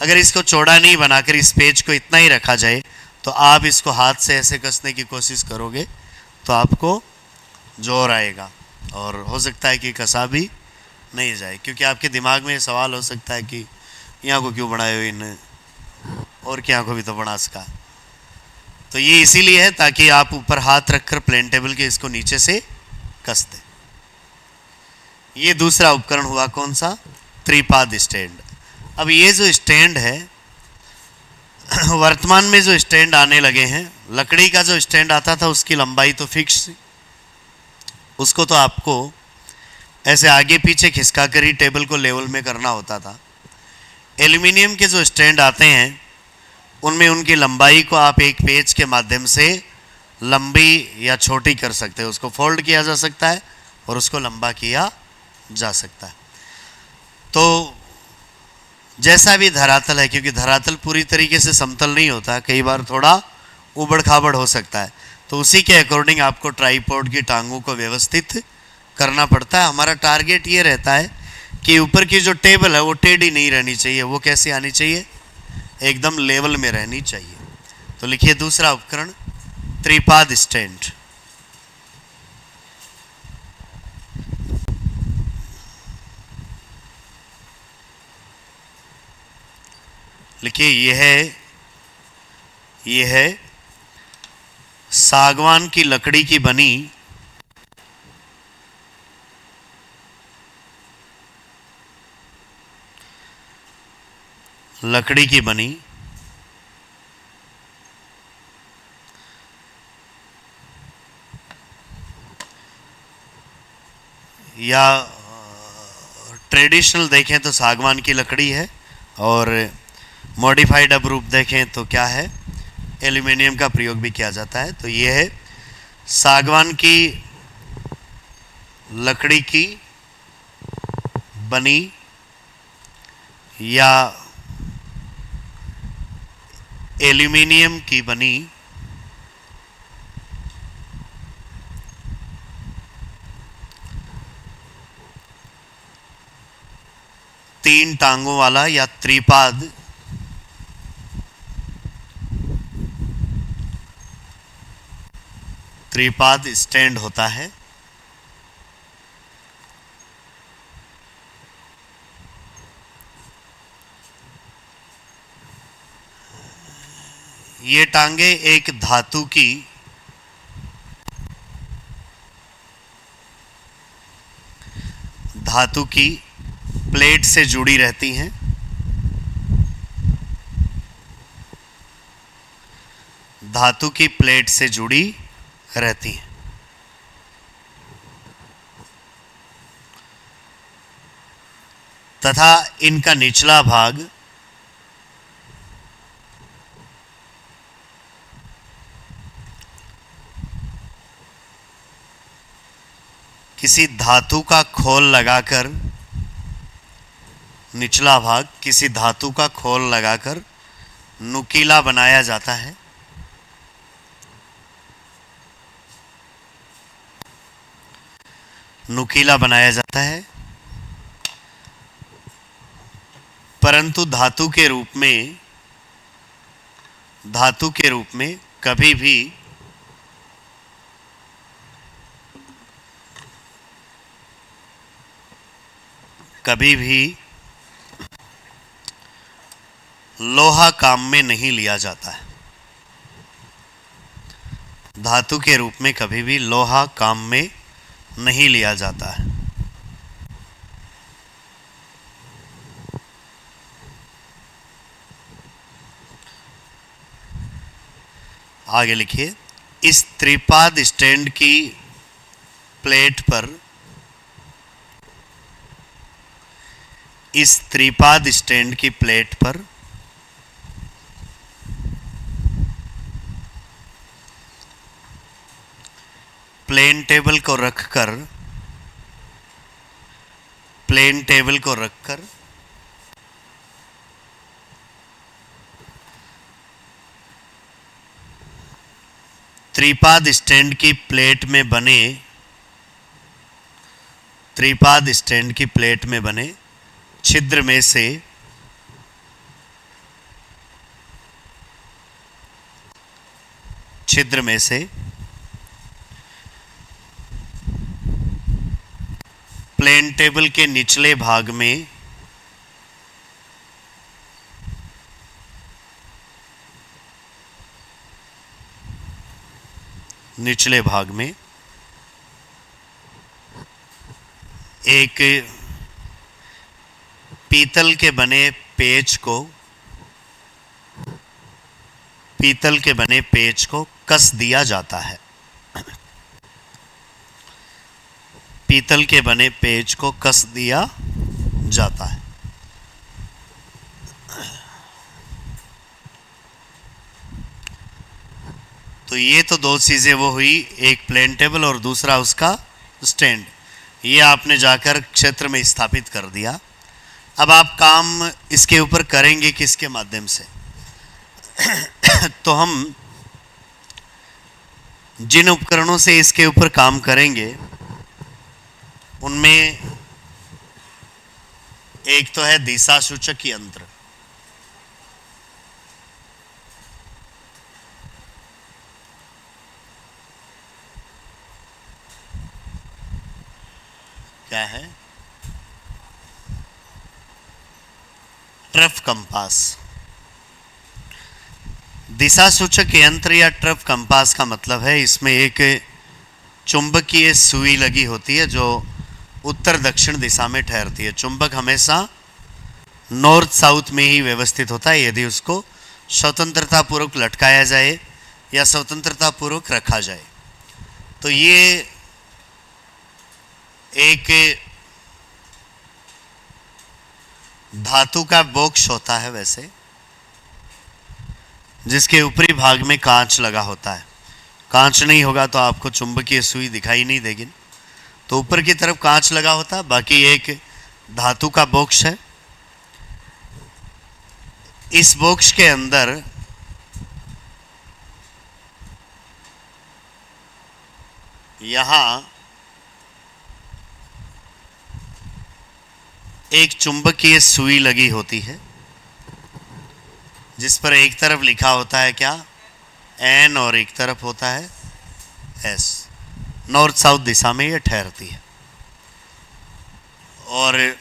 S1: अगर इसको चौड़ा नहीं बनाकर इस पेच को इतना ही रखा जाए तो आप इसको हाथ से ऐसे कसने की कोशिश करोगे तो आपको जोर आएगा और हो सकता है कि कसा भी नहीं जाए। क्योंकि आपके दिमाग में ये सवाल हो सकता है कि यहाँ को क्यों बनाए हो इन, और क्या को भी तो बना सका। तो ये इसीलिए है ताकि आप ऊपर हाथ रखकर प्लेन टेबल के इसको नीचे से कस दें। ये दूसरा उपकरण हुआ कौन सा, त्रिपाद स्टैंड। अब ये जो स्टैंड है वर्तमान में जो स्टैंड आने लगे हैं, लकड़ी का जो स्टैंड आता था उसकी लंबाई तो फिक्स, उसको तो आपको ऐसे आगे पीछे खिसका कर ही टेबल को लेवल में करना होता था। एल्युमिनियम के जो स्टैंड आते हैं उनमें उनकी लंबाई को आप एक पेच के माध्यम से लंबी या छोटी कर सकते हैं। उसको फोल्ड किया जा सकता है और उसको लंबा किया जा सकता है। तो जैसा भी धरातल है, क्योंकि धरातल पूरी तरीके से समतल नहीं होता, कई बार थोड़ा उबड़ खाबड़ हो सकता है, तो उसी के अकॉर्डिंग आपको ट्राइपॉड की टांगों को व्यवस्थित करना पड़ता है। हमारा टारगेट ये रहता है कि ऊपर की जो टेबल है वो टेढ़ी नहीं रहनी चाहिए, वो कैसी आनी चाहिए, एकदम लेवल में रहनी चाहिए। तो लिखिए दूसरा उपकरण त्रिपाद स्टैंड। लिखिए ये है सागवान की लकड़ी की बनी या ट्रेडिशनल देखें तो सागवान की लकड़ी है, और मॉडिफाइड अब रूप देखें तो क्या है, एल्युमिनियम का प्रयोग भी किया जाता है। तो ये है सागवान की लकड़ी की बनी या एल्यूमिनियम की बनी तीन टांगों वाला या त्रिपाद स्टैंड होता है। ये टांगे एक धातु की प्लेट से जुड़ी रहती हैं। धातु की प्लेट से जुड़ी रहती हैं। तथा इनका निचला भाग किसी धातु का खोल लगाकर, निचला भाग किसी धातु का खोल लगाकर नुकीला बनाया जाता है। नुकीला बनाया जाता है, परंतु धातु के रूप में कभी भी लोहा काम में नहीं लिया जाता है। धातु के रूप में कभी भी लोहा काम में नहीं लिया जाता है। आगे लिखिए, इस त्रिपाद स्टैंड की प्लेट पर प्लेन टेबल को रखकर त्रिपाद स्टैंड की प्लेट में बने छिद्र में से प्लेन टेबल के निचले भाग में एक पीतल के बने पेच को कस दिया जाता है। पीतल के बने पेच को कस दिया जाता है। तो ये तो दो चीजें वो हुई, एक प्लेन टेबल और दूसरा उसका स्टैंड। ये आपने जाकर क्षेत्र में स्थापित कर दिया। अब आप काम इसके ऊपर करेंगे किसके माध्यम से? तो हम जिन उपकरणों से इसके ऊपर काम करेंगे उनमें एक तो है दिशा सूचक यंत्र। क्या है? Trough compass. दिशा सूचक यंत्र या ट्रफ कंपास का मतलब है इसमें एक चुंबकीय सुई लगी होती है जो उत्तर दक्षिण दिशा में ठहरती है। चुंबक हमेशा नॉर्थ साउथ में ही व्यवस्थित होता है। यदि उसको स्वतंत्रता पूर्वक लटकाया जाए या स्वतंत्रता पूर्वक रखा जाए तो ये एक धातु का बॉक्स होता है वैसे, जिसके ऊपरी भाग में कांच लगा होता है। कांच नहीं होगा तो आपको चुंबकीय सुई दिखाई नहीं देगी। तो ऊपर की तरफ कांच लगा होता है, बाकी एक धातु का बॉक्स है। इस बॉक्स के अंदर यहां एक चुंबकीय सुई लगी होती है जिस पर एक तरफ लिखा होता है क्या, एन, और एक तरफ होता है एस। नॉर्थ साउथ दिशा में ये ठहरती है। और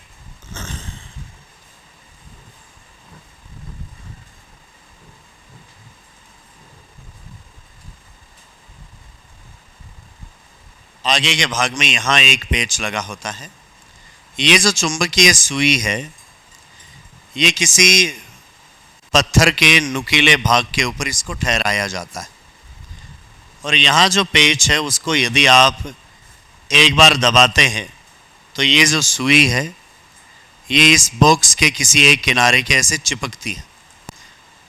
S1: आगे के भाग में यहां एक पेच लगा होता है। ये जो चुंबकीय सुई है ये किसी पत्थर के नुकीले भाग के ऊपर इसको ठहराया जाता है। और यहाँ जो पेच है उसको यदि आप एक बार दबाते हैं तो ये जो सुई है ये इस बॉक्स के किसी एक किनारे के ऐसे चिपकती है,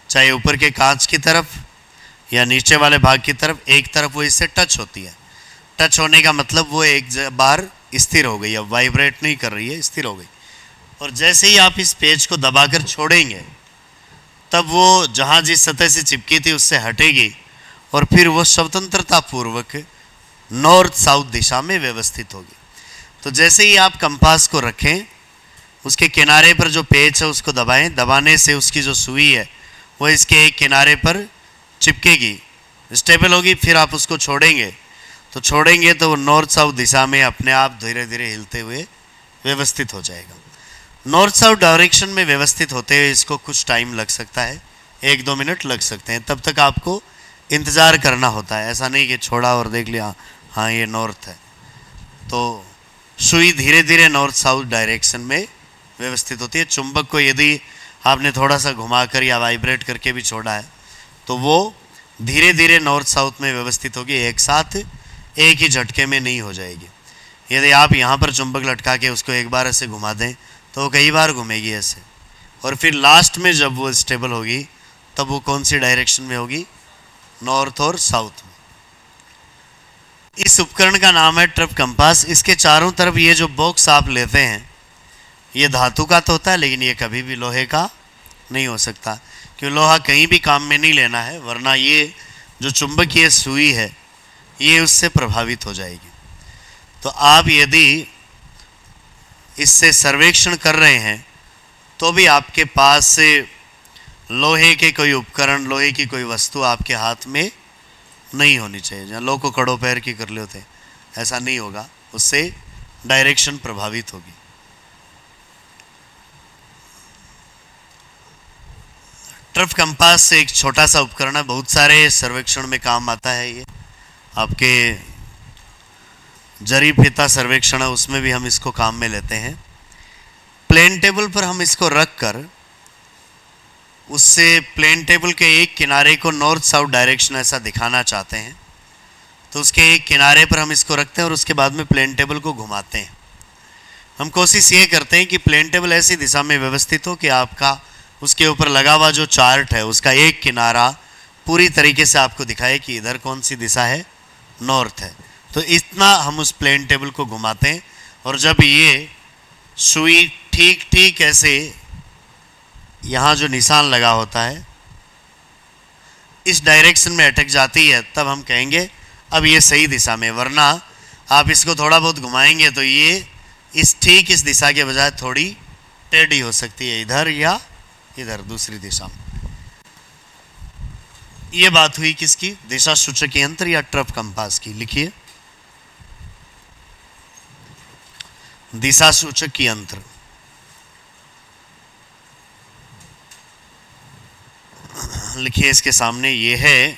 S1: चाहे ऊपर के कांच की तरफ या नीचे वाले भाग की तरफ, एक तरफ वो इससे टच होती है। टच होने का मतलब वो एक बार स्थिर हो गई, अब वाइब्रेट नहीं कर रही है, स्थिर हो गई। और जैसे ही आप इस पेज को दबाकर छोड़ेंगे तब वो जहाँ जिस सतह से चिपकी थी उससे हटेगी और फिर वो स्वतंत्रता पूर्वक नॉर्थ साउथ दिशा में व्यवस्थित होगी। तो जैसे ही आप कंपास को रखें उसके किनारे पर जो पेच है उसको दबाएं, दबाने से उसकी जो सुई है वो इसके एक किनारे पर चिपकेगी, स्टेबल होगी। फिर आप उसको छोड़ेंगे तो वो नॉर्थ साउथ दिशा में अपने आप धीरे धीरे हिलते हुए व्यवस्थित हो जाएगा। नॉर्थ साउथ डायरेक्शन में व्यवस्थित होते हुए इसको कुछ टाइम लग सकता है, 1-2 मिनट लग सकते हैं। तब तक आपको इंतज़ार करना होता है, ऐसा नहीं कि छोड़ा और देख लिया हाँ ये नॉर्थ है। तो सुई धीरे धीरे नॉर्थ साउथ डायरेक्शन में व्यवस्थित होती है। चुंबक को यदि आपने थोड़ा सा घुमाकर या वाइब्रेट करके भी छोड़ा है तो वो धीरे धीरे नॉर्थ साउथ में व्यवस्थित होगी, एक साथ एक ही झटके में नहीं हो जाएगी। यदि आप यहाँ पर चुंबक लटका के उसको एक बार ऐसे घुमा दें तो वो कई बार घूमेगी ऐसे, और फिर लास्ट में जब वो स्टेबल होगी तब वो कौन सी डायरेक्शन में होगी, नॉर्थ और साउथ में। इस उपकरण का नाम है ट्रफ कंपास। इसके चारों तरफ ये जो बॉक्स आप लेते हैं ये धातु का तो होता है, लेकिन ये कभी भी लोहे का नहीं हो सकता, क्योंकि लोहा कहीं भी काम में नहीं लेना है, वरना ये जो चुंबकीय सुई है ये उससे प्रभावित हो जाएगी। तो आप यदि इससे सर्वेक्षण कर रहे हैं तो भी आपके पास से लोहे के कोई उपकरण, लोहे की कोई वस्तु आपके हाथ में नहीं होनी चाहिए। जहाँ लोग को कड़ों पैर की कर ले होते, ऐसा नहीं होगा, उससे डायरेक्शन प्रभावित होगी। ट्रफ कंपास एक छोटा सा उपकरण है, बहुत सारे सर्वेक्षण में काम आता है। ये आपके जरी फीता सर्वेक्षण है उसमें भी हम इसको काम में लेते हैं। प्लेन टेबल पर हम इसको रख कर उससे प्लेन टेबल के एक किनारे को नॉर्थ साउथ डायरेक्शन ऐसा दिखाना चाहते हैं तो उसके एक किनारे पर हम इसको रखते हैं और उसके बाद में प्लेन टेबल को घुमाते हैं। हम कोशिश ये करते हैं कि प्लेन टेबल ऐसी दिशा में व्यवस्थित हो कि आपका उसके ऊपर लगा हुआ जो चार्ट है उसका एक किनारा पूरी तरीके से आपको दिखाए कि इधर कौन सी दिशा है, नॉर्थ है। तो इतना हम उस प्लेन टेबल को घुमाते हैं और जब ये सुई ठीक ठीक ऐसे यहाँ जो निशान लगा होता है इस डायरेक्शन में अटक जाती है तब हम कहेंगे अब ये सही दिशा में। वरना आप इसको थोड़ा बहुत घुमाएंगे तो ये इस दिशा के बजाय थोड़ी टेढ़ी हो सकती है, इधर या इधर दूसरी दिशा में। ये बात हुई किसकी, दिशा सूचक यंत्र या ट्रफ कंपास की। लिखिए दिशा सूचक यंत्र। लिखिए इसके सामने ये है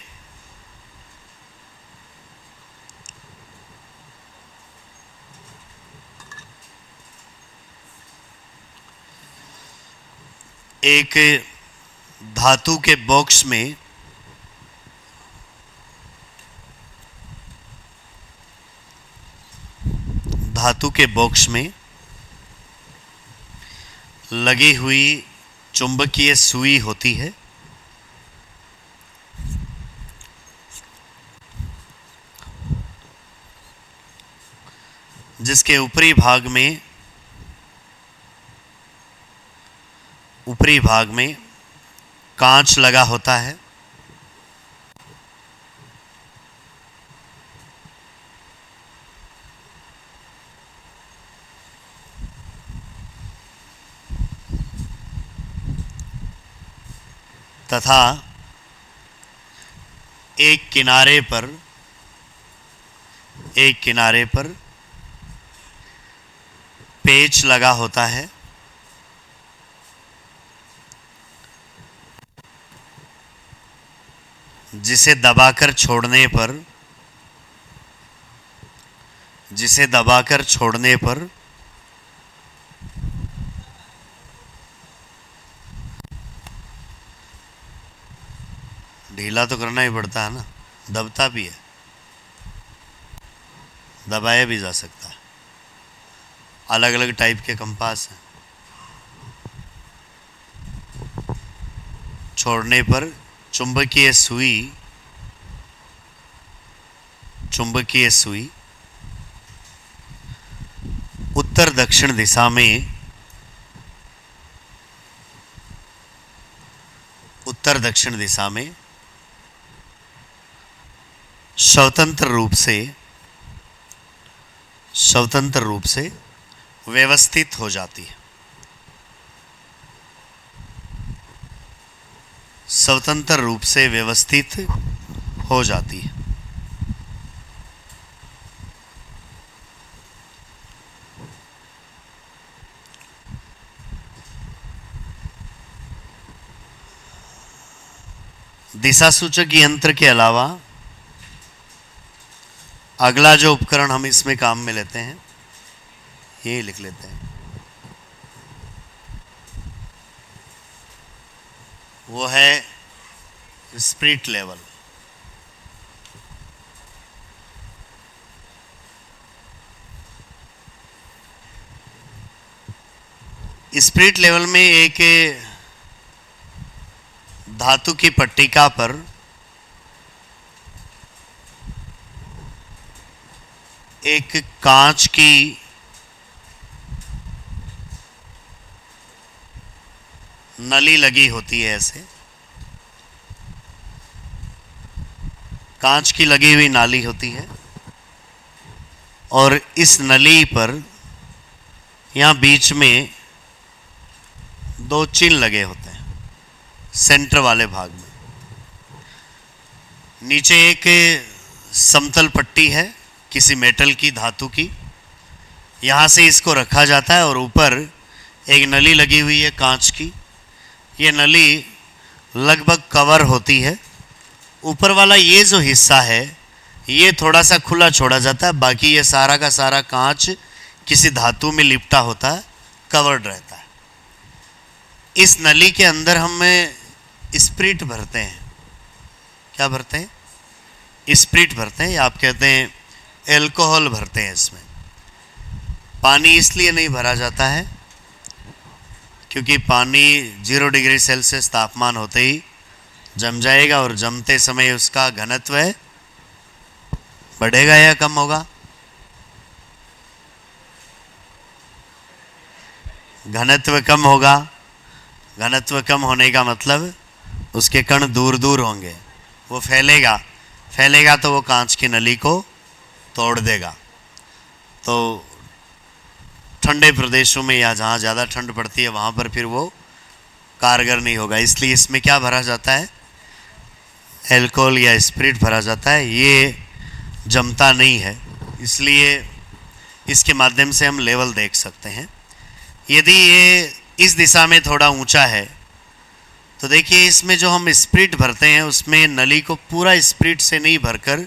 S1: एक धातु के बॉक्स में लगी हुई चुंबकीय सुई होती है जिसके ऊपरी भाग में कांच लगा होता है। तथा एक किनारे पर पेच लगा होता है। जिसे दबाकर छोड़ने पर ढीला तो करना ही पड़ता है ना, दबता भी है, दबाया भी जा सकता है। अलग अलग टाइप के कंपास हैं। छोड़ने पर चुंबकीय सुई उत्तर दक्षिण दिशा में स्वतंत्र रूप से व्यवस्थित हो जाती है। स्वतंत्र रूप से व्यवस्थित हो जाती है। दिशा सूचक यंत्र के अलावा अगला जो उपकरण हम इसमें काम में लेते हैं, ये लिख लेते हैं, वो है स्पिरिट लेवल। स्पिरिट लेवल में एक धातु की पट्टिका पर एक कांच की नली लगी होती है। ऐसे कांच की लगी हुई नाली होती है और इस नली पर यहाँ बीच में दो चिन्ह लगे होते हैं सेंटर वाले भाग में। नीचे एक समतल पट्टी है किसी मेटल की, धातु की, यहाँ से इसको रखा जाता है और ऊपर एक नली लगी हुई है कांच की। ये नली लगभग कवर होती है। ऊपर वाला ये जो हिस्सा है ये थोड़ा सा खुला छोड़ा जाता है, बाकी ये सारा का सारा कांच किसी धातु में लिपटा होता है, कवर्ड रहता है। इस नली के अंदर हम स्पिरिट भरते हैं। क्या भरते हैं? स्पिरिट भरते हैं, या आप कहते हैं एल्कोहल भरते हैं। इसमें पानी इसलिए नहीं भरा जाता है क्योंकि पानी 0 डिग्री सेल्सियस तापमान होते ही जम जाएगा और जमते समय उसका घनत्व बढ़ेगा या कम होगा? घनत्व कम होगा। घनत्व कम होने का मतलब उसके कण दूर दूर होंगे, वो फैलेगा तो वो कांच की नली को तोड़ देगा। तो ठंडे प्रदेशों में या जहाँ ज़्यादा ठंड पड़ती है वहाँ पर फिर वो कारगर नहीं होगा। इसलिए इसमें क्या भरा जाता है? एल्कोहल या स्पिरिट भरा जाता है। ये जमता नहीं है, इसलिए इसके माध्यम से हम लेवल देख सकते हैं। यदि ये इस दिशा में थोड़ा ऊंचा है तो देखिए इसमें जो हम स्पिरिट भरते हैं उसमें नली को पूरा स्पिरिट से नहीं भरकर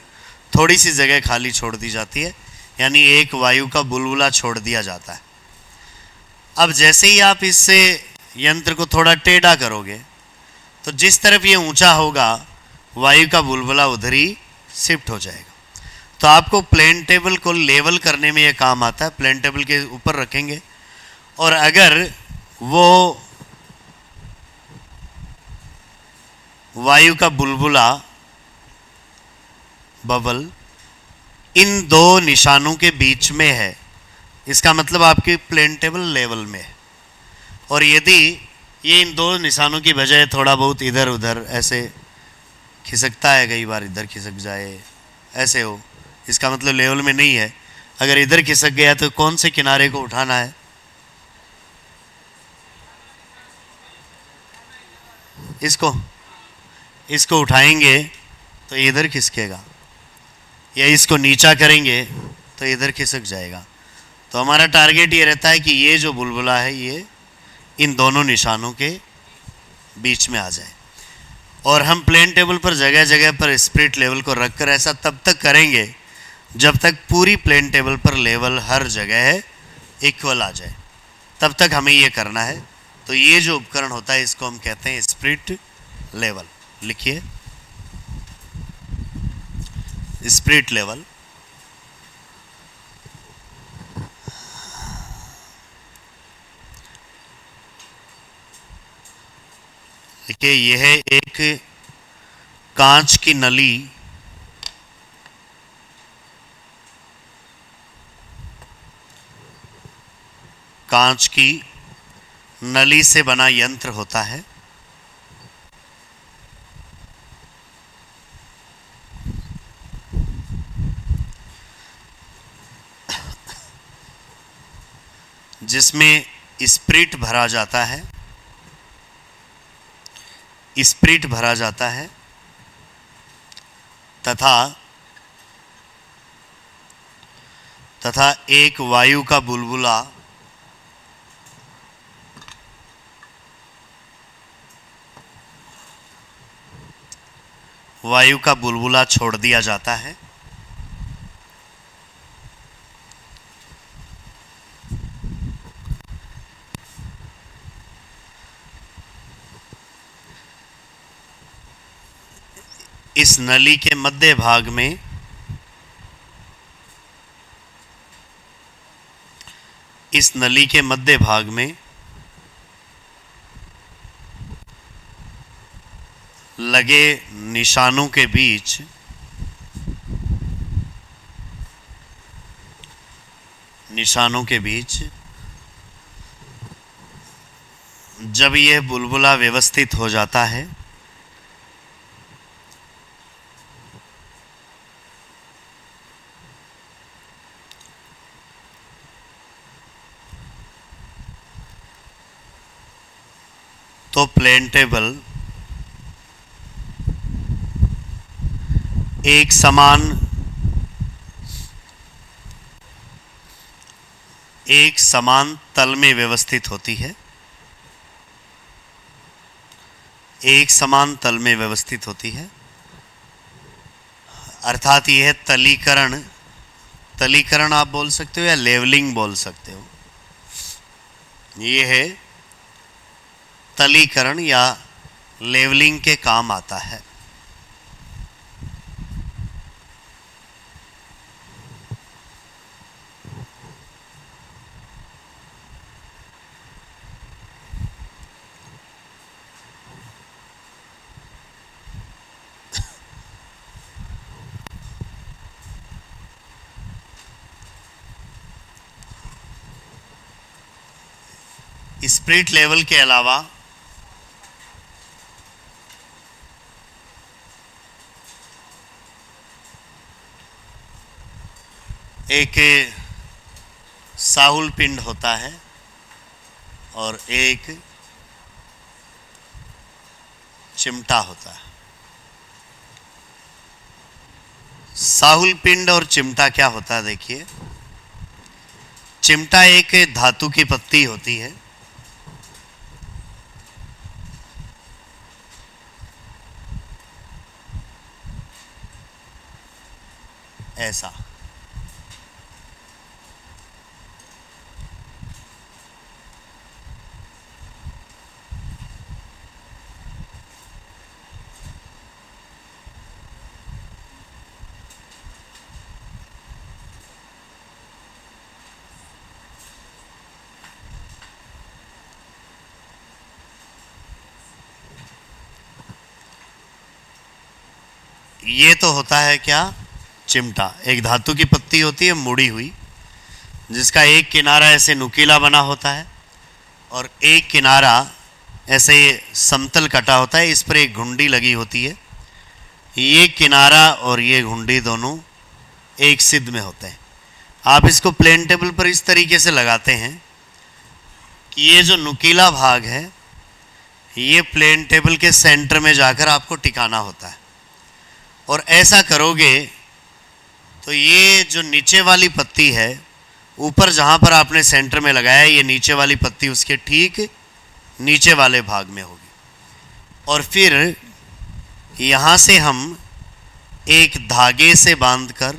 S1: थोड़ी सी जगह खाली छोड़ दी जाती है, यानी एक वायु का बुलबुला छोड़ दिया जाता है। अब जैसे ही आप इससे यंत्र को थोड़ा टेढ़ा करोगे तो जिस तरफ ये ऊंचा होगा वायु का बुलबुला उधर ही शिफ्ट हो जाएगा। तो आपको प्लेन टेबल को लेवल करने में ये काम आता है। प्लेन टेबल के ऊपर रखेंगे और अगर वो वायु का बुलबुला बबल इन दो निशानों के बीच में है, इसका मतलब आपकी प्लेन टेबल लेवल में है। और यदि ये इन दो निशानों की बजाय थोड़ा बहुत इधर उधर ऐसे खिसकता है, कई बार इधर खिसक जाए, ऐसे हो, इसका मतलब लेवल में नहीं है। अगर इधर खिसक गया तो कौन से किनारे को उठाना है? इसको उठाएंगे तो इधर खिसकेगा, या इसको नीचा करेंगे तो इधर खिसक जाएगा। तो हमारा टारगेट ये रहता है कि ये जो बुलबुला है ये इन दोनों निशानों के बीच में आ जाए। और हम प्लेन टेबल पर जगह जगह पर स्पिरिट लेवल को रखकर ऐसा तब तक करेंगे जब तक पूरी प्लेन टेबल पर लेवल हर जगह इक्वल आ जाए, तब तक हमें ये करना है। तो ये जो उपकरण होता है इसको हम कहते हैं स्पिरिट लेवल। लिखिए, स्पिरिट लेवल। देखिए, यह एक कांच की नली से बना यंत्र होता है। जिसमें स्पिरिट भरा जाता है, तथा एक वायु का बुलबुला छोड़ दिया जाता है। इस नली के मध्य भाग में लगे निशानों के बीच जब यह बुलबुला व्यवस्थित हो जाता है तो प्लेन टेबल एक समान तल में व्यवस्थित होती है। अर्थात यह तलीकरण आप बोल सकते हो या लेवलिंग बोल सकते हो। यह है तलीकरण या लेवलिंग के काम आता है। स्पिरिट लेवल के अलावा एक साहुल पिंड होता है और एक चिमटा होता है। साहुल पिंड और चिमटा क्या होता है? देखिए, चिमटा एक धातु की पत्ती होती है। ऐसा ये तो होता है क्या? चिमटा एक धातु की पत्ती होती है मुड़ी हुई, जिसका एक किनारा ऐसे नुकीला बना होता है और एक किनारा ऐसे समतल कटा होता है, इस पर एक घुंडी लगी होती है। ये किनारा और ये घुंडी दोनों एक सिद्ध में होते हैं। आप इसको प्लेन टेबल पर इस तरीके से लगाते हैं कि ये जो नुकीला भाग है ये प्लेन टेबल के सेंटर में जाकर आपको टिकाना होता है। और ऐसा करोगे तो ये जो नीचे वाली पत्ती है, ऊपर जहाँ पर आपने सेंटर में लगाया है, ये नीचे वाली पत्ती उसके ठीक नीचे वाले भाग में होगी। और फिर यहाँ से हम एक धागे से बांधकर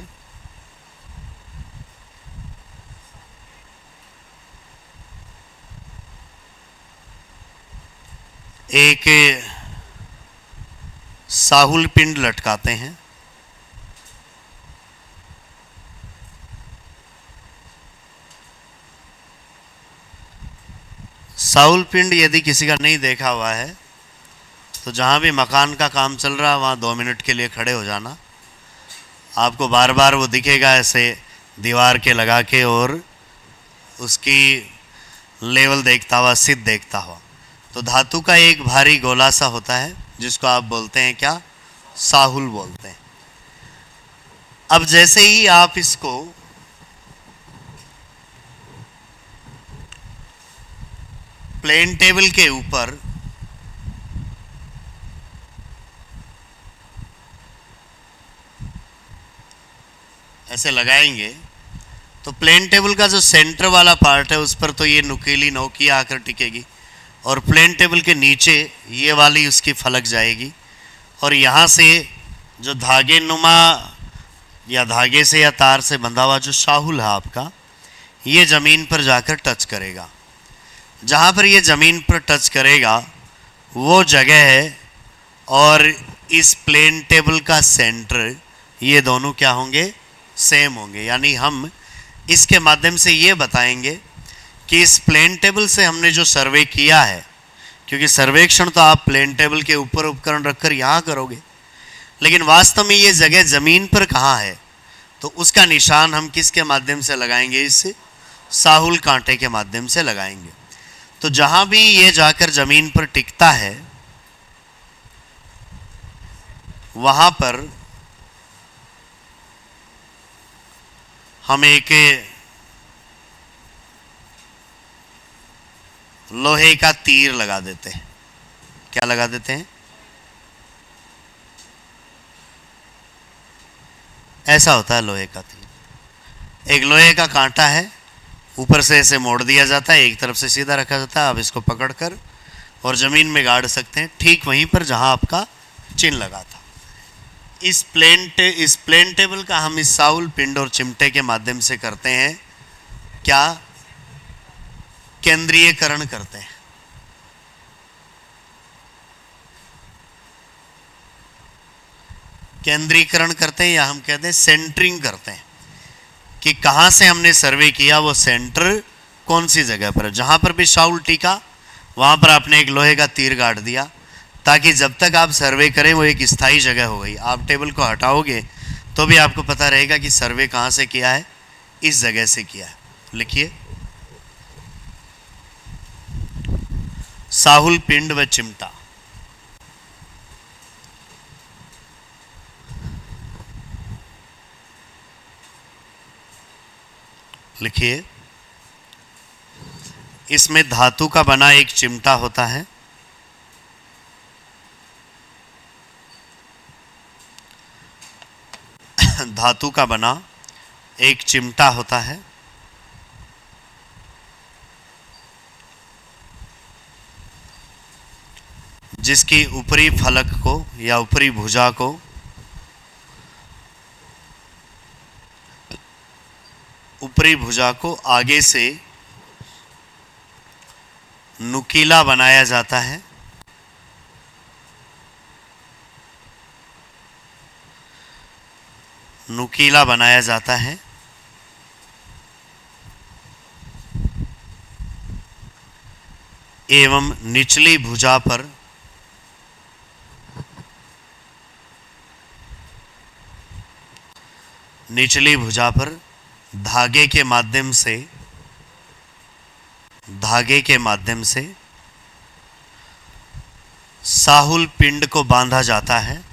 S1: एक साहुल पिंड लटकाते हैं। साहुल पिंड यदि किसी का नहीं देखा हुआ है तो जहाँ भी मकान का काम चल रहा है वहाँ 2 मिनट के लिए खड़े हो जाना। आपको बार बार वो दिखेगा ऐसे दीवार के लगा के, और उसकी लेवल देखता हुआ, सिद्ध देखता हुआ। तो धातु का एक भारी गोला सा होता है जिसको आप बोलते हैं क्या? साहुल बोलते हैं। अब जैसे ही आप इसको प्लेन टेबल के ऊपर ऐसे लगाएंगे तो प्लेन टेबल का जो सेंटर वाला पार्ट है उस पर तो ये नुकीली नोकिया आकर टिकेगी, और प्लेन टेबल के नीचे ये वाली उसकी फलक जाएगी, और यहाँ से जो धागे नुमा या धागे से या तार से बंधा हुआ जो साहुल है आपका, ये ज़मीन पर जाकर टच करेगा। जहाँ पर ये ज़मीन पर टच करेगा वो जगह है, और इस प्लेन टेबल का सेंटर, ये दोनों क्या होंगे? सेम होंगे। यानी हम इसके माध्यम से ये बताएंगे कि इस प्लेन टेबल से हमने जो सर्वे किया है, क्योंकि सर्वेक्षण तो आप प्लेन टेबल के ऊपर उपकरण रखकर यहाँ करोगे, लेकिन वास्तव में ये जगह ज़मीन पर कहाँ है, तो उसका निशान हम किसके माध्यम से लगाएंगे? इस साहुल कांटे के माध्यम से लगाएंगे। तो जहाँ भी ये जाकर ज़मीन पर टिकता है वहाँ पर हम एक लोहे का तीर लगा देते हैं। क्या लगा देते हैं? ऐसा होता है लोहे का तीर। एक लोहे का कांटा है, ऊपर से ऐसे मोड़ दिया जाता है, एक तरफ से सीधा रखा जाता है। आप इसको पकड़कर और ज़मीन में गाड़ सकते हैं, ठीक वहीं पर जहां आपका चिन्ह लगा था। इस प्लेन टेबल का हम इस साहुल पिंड और चिमटे के माध्यम से करते हैं क्या? केंद्रीयकरण करते हैं। केंद्रीकरण करते हैं, या हम कहते हैं सेंटरिंग करते हैं, कि कहाँ से हमने सर्वे किया वो सेंटर कौन सी जगह पर है। जहाँ पर भी साहुल टिका वहाँ पर आपने एक लोहे का तीर गाड़ दिया, ताकि जब तक आप सर्वे करें वो एक स्थायी जगह हो गई। आप टेबल को हटाओगे तो भी आपको पता रहेगा कि सर्वे कहाँ से किया है, इस जगह से किया है। लिखिए, साहुल पिंड व चिमटा। लिखिए, इसमें धातु का बना एक चिमटा होता है, धातु का बना एक चिमटा होता है, जिसकी ऊपरी फलक को या ऊपरी भुजा को आगे से नुकीला बनाया जाता है। नुकीला बनाया जाता है एवं निचली भुजा पर धागे के माध्यम से साहुल पिंड को बांधा जाता है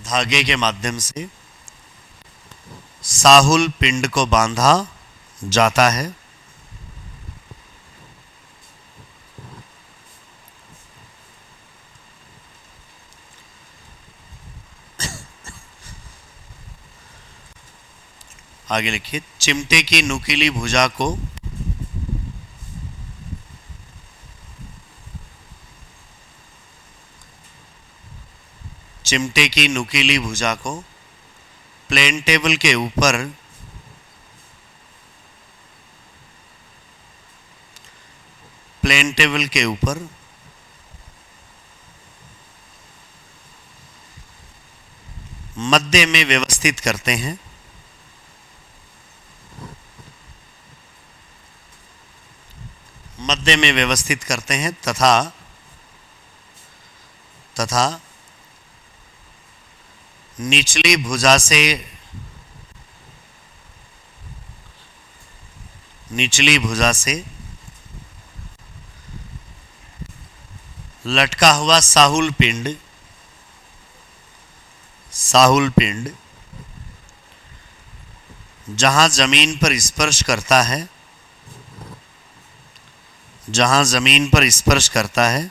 S1: धागे के माध्यम से। साहुल पिंड को बांधा जाता है आगे लिखिए, चिमटे की नुकीली भुजा को चिमटे की नुकीली भुजा को प्लेन टेबल के ऊपर मध्य में व्यवस्थित करते हैं। मध्य में व्यवस्थित करते हैं तथा निचली भुजा से लटका हुआ साहुल पिंड जहां जमीन पर स्पर्श करता है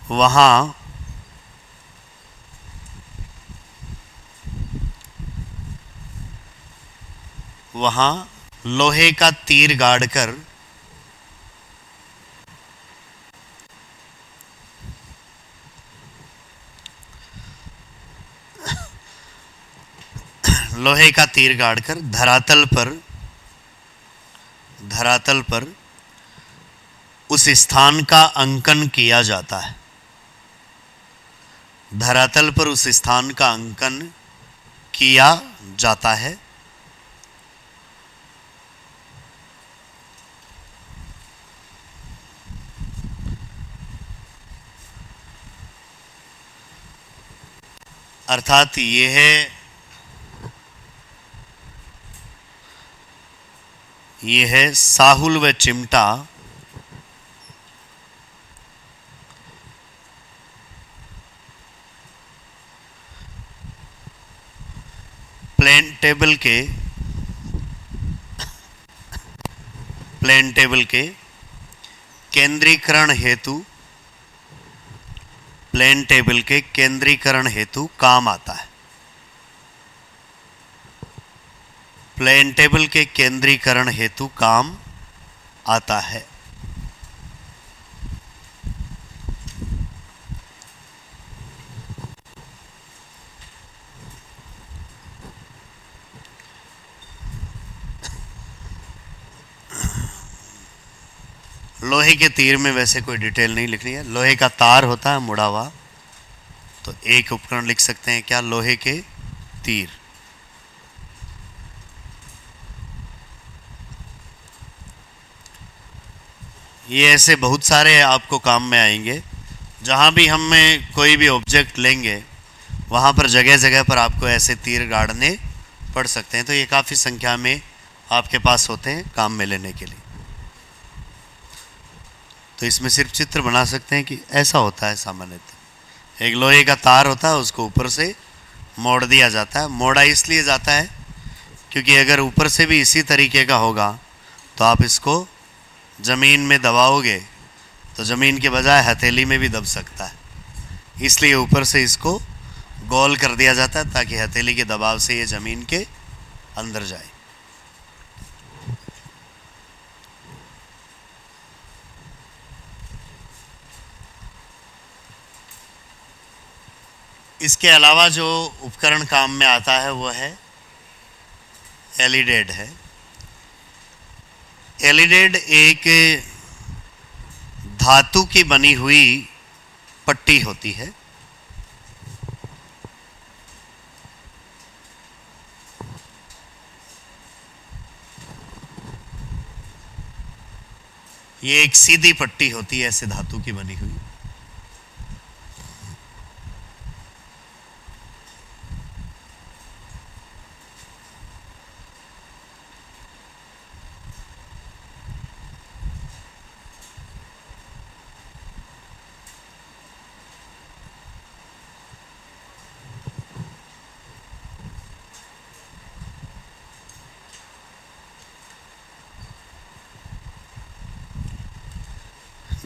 S1: वहां लोहे का तीर गाड़कर धरातल पर उस स्थान का अंकन किया जाता है। धरातल पर उस स्थान का अंकन किया जाता है। अर्थात ये है साहुल व चिमटा प्लेन टेबल के केंद्रीकरण हेतु काम आता है। प्लेन टेबल के केंद्रीकरण हेतु काम आता है। लोहे के तीर में वैसे कोई डिटेल नहीं लिखनी है। लोहे का तार होता है मुड़ा हुआ, तो एक उपकरण लिख सकते हैं क्या, लोहे के तीर। ये ऐसे बहुत सारे आपको काम में आएंगे। जहाँ भी हम कोई भी ऑब्जेक्ट लेंगे वहाँ पर जगह जगह पर आपको ऐसे तीर गाड़ने पड़ सकते हैं। तो ये काफ़ी संख्या में आपके पास होते हैं काम में लेने के लिए। तो इसमें सिर्फ चित्र बना सकते हैं कि ऐसा होता है। सामान्यतः एक लोहे का तार होता है, उसको ऊपर से मोड़ दिया जाता है। मोड़ा इसलिए जाता है क्योंकि अगर ऊपर से भी इसी तरीके का होगा तो आप इसको ज़मीन में दबाओगे तो ज़मीन के बजाय हथेली में भी दब सकता है। इसलिए ऊपर से इसको गोल कर दिया जाता है ताकि हथेली के दबाव से ये ज़मीन के अंदर जाए। इसके अलावा जो उपकरण काम में आता है वो है एलिडेड है। एलिडेड एक धातु की बनी हुई पट्टी होती है। ये एक सीधी पट्टी होती है ऐसे धातु की बनी हुई।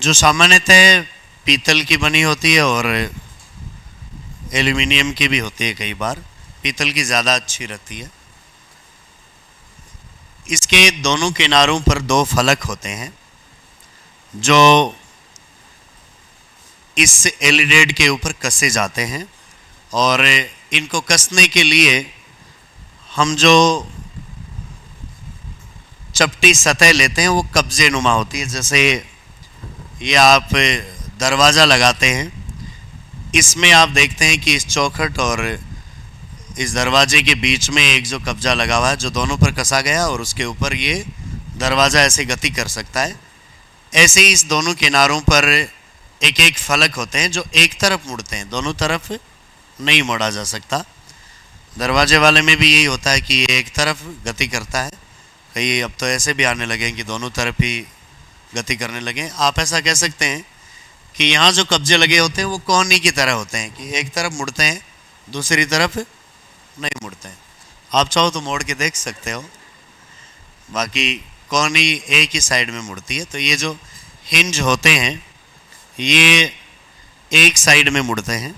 S1: जो सामान्यतः पीतल की बनी होती है और एल्युमिनियम की भी होती है। कई बार पीतल की ज़्यादा अच्छी रहती है। इसके दोनों किनारों पर दो फलक होते हैं जो इस एलिडेड के ऊपर कसे जाते हैं, और इनको कसने के लिए हम जो चपटी सतह लेते हैं वो कब्जे नुमा होती है। जैसे ये आप दरवाज़ा लगाते हैं, इसमें आप देखते हैं कि इस चौखट और इस दरवाजे के बीच में एक जो कब्जा लगा हुआ है जो दोनों पर कसा गया, और उसके ऊपर ये दरवाज़ा ऐसे गति कर सकता है। ऐसे ही इस दोनों किनारों पर एक एक फलक होते हैं जो एक तरफ मुड़ते हैं, दोनों तरफ नहीं मोड़ा जा सकता। दरवाजे वाले में भी यही होता है कि ये एक तरफ गति करता है। कई अब तो ऐसे भी आने लगे हैं कि दोनों तरफ ही गति करने लगे। आप ऐसा कह सकते हैं कि यहाँ जो कब्जे लगे होते हैं वो कोहनी की तरह होते हैं कि एक तरफ मुड़ते हैं, दूसरी तरफ नहीं मुड़ते हैं। आप चाहो तो मोड़ के देख सकते हो, बाकी कोहनी एक ही साइड में मुड़ती है। तो ये जो हिंज होते हैं ये एक साइड में मुड़ते हैं।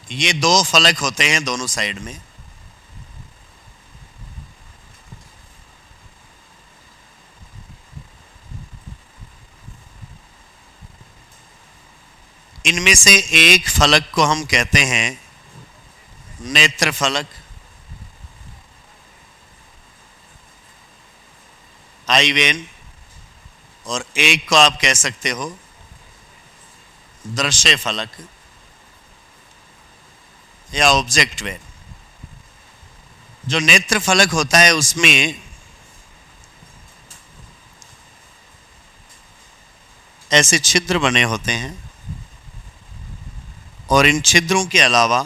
S1: ये दो फलक होते हैं दोनों साइड में। इनमें से एक फलक को हम कहते हैं नेत्र फलक, आई वेन, और एक को आप कह सकते हो दृश्य फलक या ऑब्जेक्ट वेन। जो नेत्र फलक होता है उसमें ऐसे छिद्र बने होते हैं, और इन छिद्रों के अलावा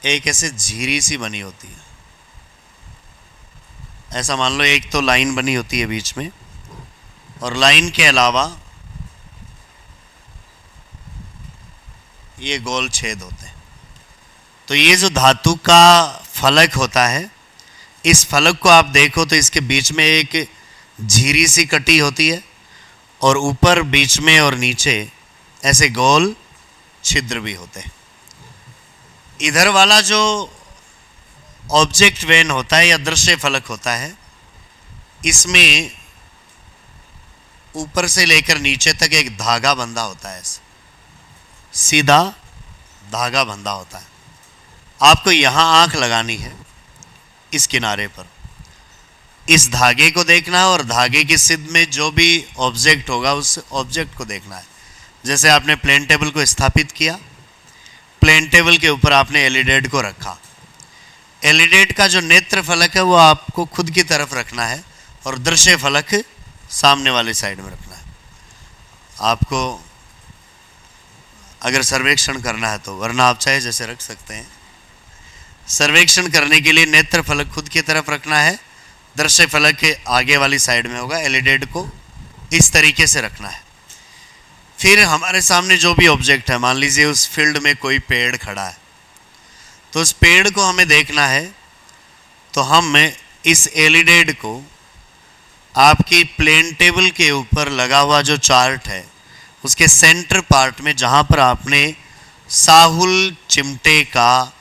S1: एक ऐसे झिरी सी बनी होती है। ऐसा मान लो एक तो लाइन बनी होती है बीच में, और लाइन के अलावा ये गोल छेद होते हैं। तो ये जो धातु का फलक होता है, इस फलक को आप देखो तो इसके बीच में एक झिरी सी कटी होती है, और ऊपर बीच में और नीचे ऐसे गोल छिद्र भी होते हैं। इधर वाला जो ऑब्जेक्ट वेन होता है या दृश्य फलक होता है, इसमें ऊपर से लेकर नीचे तक एक धागा बंधा होता है, सीधा धागा बंधा होता है। आपको यहाँ आंख लगानी है इस किनारे पर, इस धागे को देखना है, और धागे की सिद्ध में जो भी ऑब्जेक्ट होगा उस ऑब्जेक्ट को देखना है। जैसे आपने प्लेन टेबल को स्थापित किया, प्लेन टेबल के ऊपर आपने एलिडेड को रखा। एलिडेड का जो नेत्र फलक है वो आपको खुद की तरफ रखना है, और दृश्य फलक सामने वाले साइड में रखना है। आपको अगर सर्वेक्षण करना है तो, वरना आप चाहे जैसे रख सकते हैं। सर्वेक्षण करने के लिए नेत्र फलक खुद की तरफ रखना है, दृश्य फलक के आगे वाली साइड में होगा। एलिडेड को इस तरीके से रखना है। फिर हमारे सामने जो भी ऑब्जेक्ट है, मान लीजिए उस फील्ड में कोई पेड़ खड़ा है, तो उस पेड़ को हमें देखना है। तो हम इस एलिडेड को आपकी प्लेन टेबल के ऊपर लगा हुआ जो चार्ट है उसके सेंटर पार्ट में, जहाँ पर आपने साहुल चिमटे का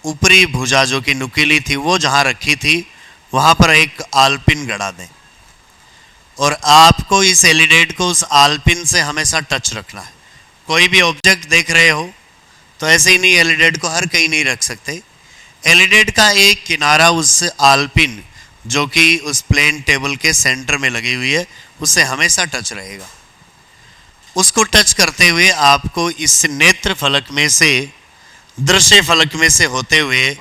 S1: ऊपरी भुजा जो कि नुकीली थी वो जहाँ रखी थी, वहाँ पर एक आलपिन गड़ा दें, और आपको इस एलिडेड को उस आलपिन से हमेशा टच रखना है। कोई भी ऑब्जेक्ट देख रहे हो तो ऐसे ही नहीं, एलिडेड को हर कहीं नहीं रख सकते। एलिडेड का एक किनारा उस आलपिन जो कि उस प्लेन टेबल के सेंटर में लगी हुई है उससे हमेशा टच रहेगा। उसको टच करते हुए आपको इस नेत्र फलक में से, दृश्य फलक में से होते हुए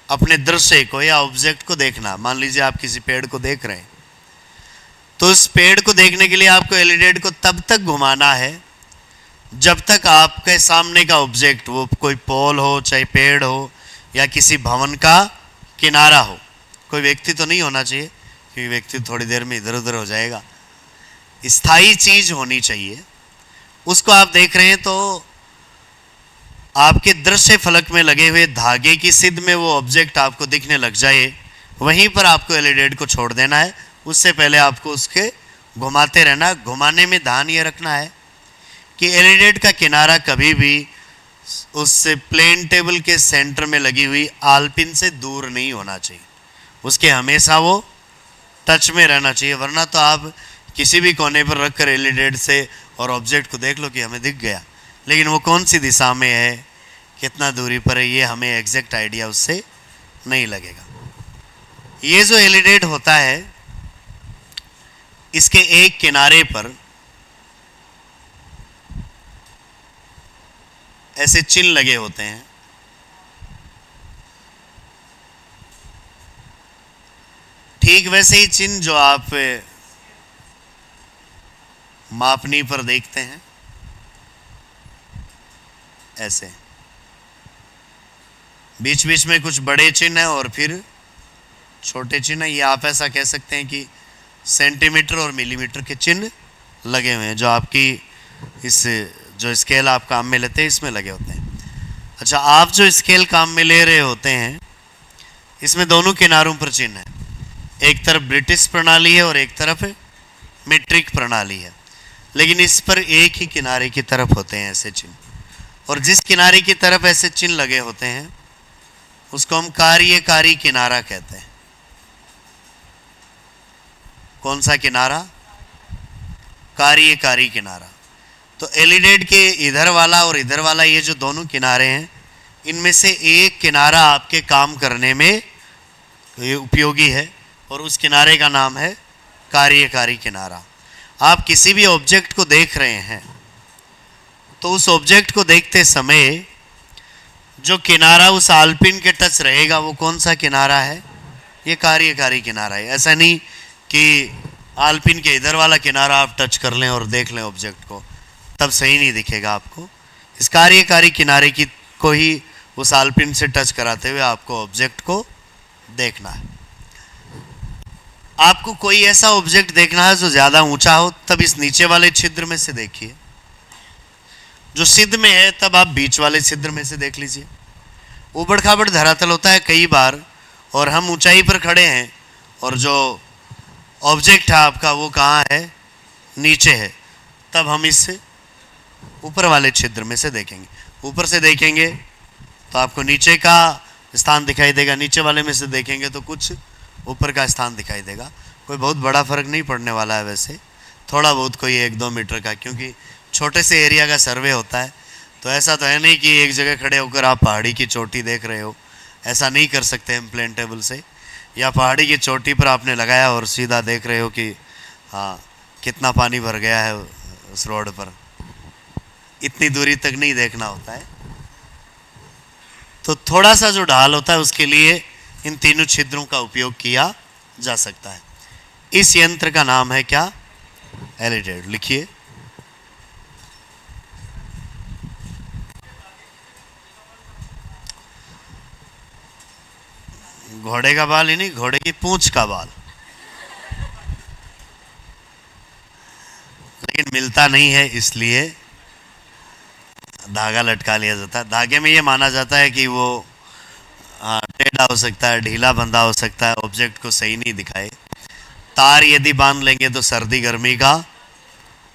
S1: अपने दृश्य को या ऑब्जेक्ट को देखना। मान लीजिए आप किसी पेड़ को देख रहे हैं, तो उस पेड़ को देखने के लिए आपको एलिडेड को तब तक घुमाना है जब तक आपके सामने का ऑब्जेक्ट, वो कोई पोल हो, चाहे पेड़ हो, या किसी भवन का किनारा हो। कोई व्यक्ति तो नहीं होना चाहिए, क्योंकि व्यक्ति थोड़ी देर में इधर उधर हो जाएगा। स्थायी चीज होनी चाहिए। उसको आप देख रहे हैं तो आपके दृश्य फलक में लगे हुए धागे की सिद्ध में वो ऑब्जेक्ट आपको दिखने लग जाए, वहीं पर आपको एलिडेट को छोड़ देना है। उससे पहले आपको उसके घुमाते रहना। घुमाने में ध्यान ये रखना है कि एलिडेट का किनारा कभी भी उस प्लेन टेबल के सेंटर में लगी हुई आलपिन से दूर नहीं होना चाहिए। उसके हमेशा वो टच में रहना चाहिए, वरना तो आप किसी भी कोने पर रखकर एलिडेट से और ऑब्जेक्ट को देख लो कि हमें दिख गया, लेकिन वो कौन सी दिशा में है, कितना दूरी पर है, ये हमें एग्जैक्ट आइडिया उससे नहीं लगेगा। ये जो एलिडेट होता है, इसके एक किनारे पर ऐसे चिन्ह लगे होते हैं। ठीक वैसे ही चिन्ह जो आप मापनी पर देखते हैं, ऐसे बीच बीच में कुछ बड़े चिन्ह हैं और फिर छोटे चिन्ह। ये आप ऐसा कह सकते हैं कि सेंटीमीटर और मिलीमीटर के चिन्ह लगे हुए हैं, जो आपकी इस जो स्केल आप काम में लेते हैं इसमें लगे होते हैं। अच्छा, आप जो स्केल काम में ले रहे होते हैं, इसमें दोनों किनारों पर चिन्ह है। एक तरफ ब्रिटिश प्रणाली है और एक तरफ मीट्रिक प्रणाली है, लेकिन इस पर एक ही किनारे की तरफ होते हैं ऐसे चिन्ह। और जिस किनारे की तरफ ऐसे चिन्ह लगे होते हैं उसको हम कार्यकारी किनारा कहते हैं। कौन सा किनारा? कार्यकारी किनारा। तो एलिडेट के इधर वाला और इधर वाला, ये जो दोनों किनारे हैं, इनमें से एक किनारा आपके काम करने में उपयोगी है और उस किनारे का नाम है कार्यकारी किनारा। आप किसी भी ऑब्जेक्ट को देख रहे हैं तो उस ऑब्जेक्ट को देखते समय जो किनारा उस आलपिन के टच रहेगा वो कौन सा किनारा है? ये कार्यकारी किनारा है। ऐसा नहीं कि आलपिन के इधर वाला किनारा आप टच कर लें और देख लें ऑब्जेक्ट को, तब सही नहीं दिखेगा आपको। इस कार्यकारी किनारे की को ही उस आलपिन से टच कराते हुए आपको ऑब्जेक्ट को देखना है। आपको कोई ऐसा ऑब्जेक्ट देखना है जो ज़्यादा ऊंचा हो, तब इस नीचे वाले छिद्र में से देखिए। जो सिद्ध में है तब आप बीच वाले छिद्र में से देख लीजिए। ऊबड़ खाबड़ धरातल होता है कई बार, और हम ऊंचाई पर खड़े हैं और जो ऑब्जेक्ट है आपका वो कहाँ है? नीचे है। तब हम इस ऊपर वाले छिद्र में से देखेंगे। ऊपर से देखेंगे तो आपको नीचे का स्थान दिखाई देगा, नीचे वाले में से देखेंगे तो कुछ ऊपर का स्थान दिखाई देगा। कोई बहुत बड़ा फर्क नहीं पड़ने वाला है वैसे, थोड़ा बहुत कोई 1-2 मीटर का, क्योंकि छोटे से एरिया का सर्वे होता है। तो ऐसा तो है नहीं कि एक जगह खड़े होकर आप पहाड़ी की चोटी देख रहे हो, ऐसा नहीं कर सकते हम प्लेन टेबल से। या पहाड़ी की चोटी पर आपने लगाया और सीधा देख रहे हो कि हाँ कितना पानी भर गया है उस रोड पर, इतनी दूरी तक नहीं देखना होता है। तो थोड़ा सा जो ढाल होता है उसके लिए इन तीनों छिद्रों का उपयोग किया जा सकता है। इस यंत्र का नाम है क्या? एलिडेट। लिखिए। घोड़े का बाल ही नहीं, घोड़े की पूंछ का बाल, लेकिन मिलता नहीं है इसलिए धागा लटका लिया जाता है। धागे में ये माना जाता है कि वो टेढ़ा हो सकता है, ढीला बंधा हो सकता है, ऑब्जेक्ट को सही नहीं दिखाए। तार यदि बांध लेंगे तो सर्दी गर्मी का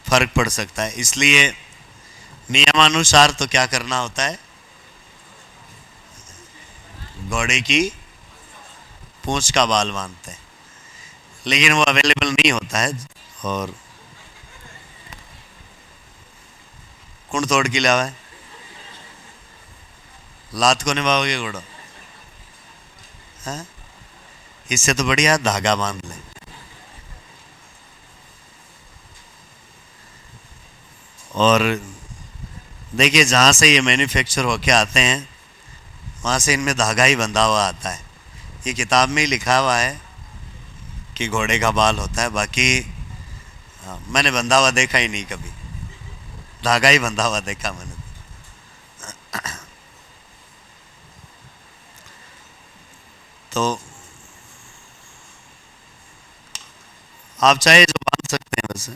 S1: फर्क पड़ सकता है, इसलिए नियमानुसार तो क्या करना होता है? घोड़े की पूंछ का बाल बांधते हैं, लेकिन वो अवेलेबल नहीं होता है। और कौन तोड़ के लावा है? लात को निभाओगे घोड़ा? है? इससे तो बढ़िया धागा बांध ले। और देखिए, जहाँ से ये मैन्युफैक्चर होके आते हैं वहाँ से इनमें धागा ही बंधा हुआ आता है। ये किताब में ही लिखा हुआ है कि घोड़े का बाल होता है, बाकी मैंने बंधा हुआ देखा ही नहीं कभी, धागा ही बंधा हुआ देखा मैंने। तो आप चाहे जो बांध सकते हैं वैसे।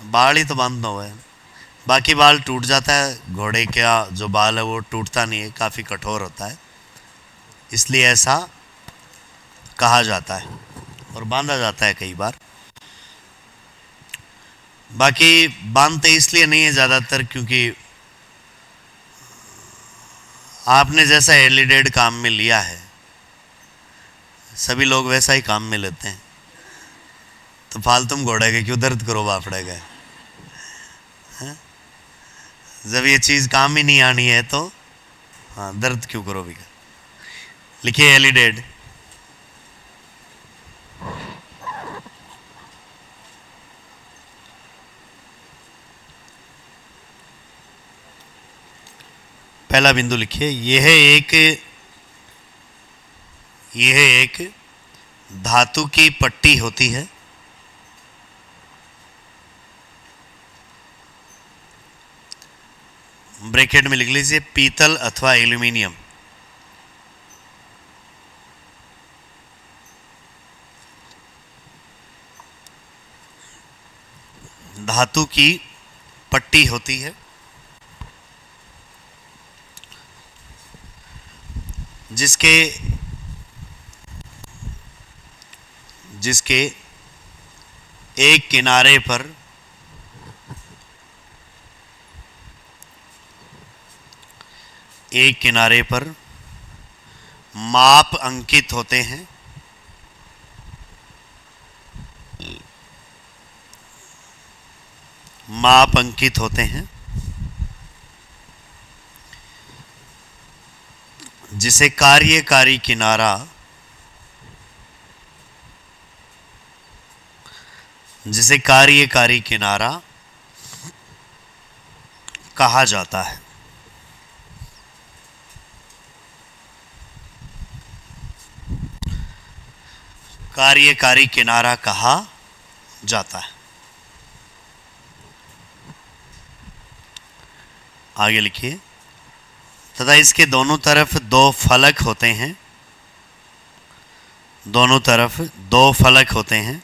S1: बाल ही तो बांधना हुआ है, बाकी बाल टूट जाता है। घोड़े का जो बाल है वो टूटता नहीं है, काफ़ी कठोर होता है, इसलिए ऐसा कहा जाता है और बांधा जाता है कई बार। बाकी बांधते इसलिए नहीं है ज़्यादातर क्योंकि आपने जैसा एलिडेड काम में लिया है सभी लोग वैसा ही काम में लेते हैं, तो फालतू घोड़े के क्यों दर्द करो बापड़े गए। जब ये चीज़ काम ही नहीं आनी है तो हाँ दर्द क्यों करो भी। लिखिए एलिडेड। पहला बिंदु लिखिए, यह एक धातु की पट्टी होती है ब्रैकेट में लिख लीजिए पीतल अथवा एल्यूमिनियम। धातु की पट्टी होती है जिसके एक किनारे पर माप अंकित होते हैं, माप अंकित होते हैं, जिसे कार्यकारी किनारा कहा जाता है। कार्यकारी किनारा कहा जाता है। आगे लिखिए, तथा इसके दोनों तरफ दो फलक होते हैं, दोनों तरफ दो फलक होते हैं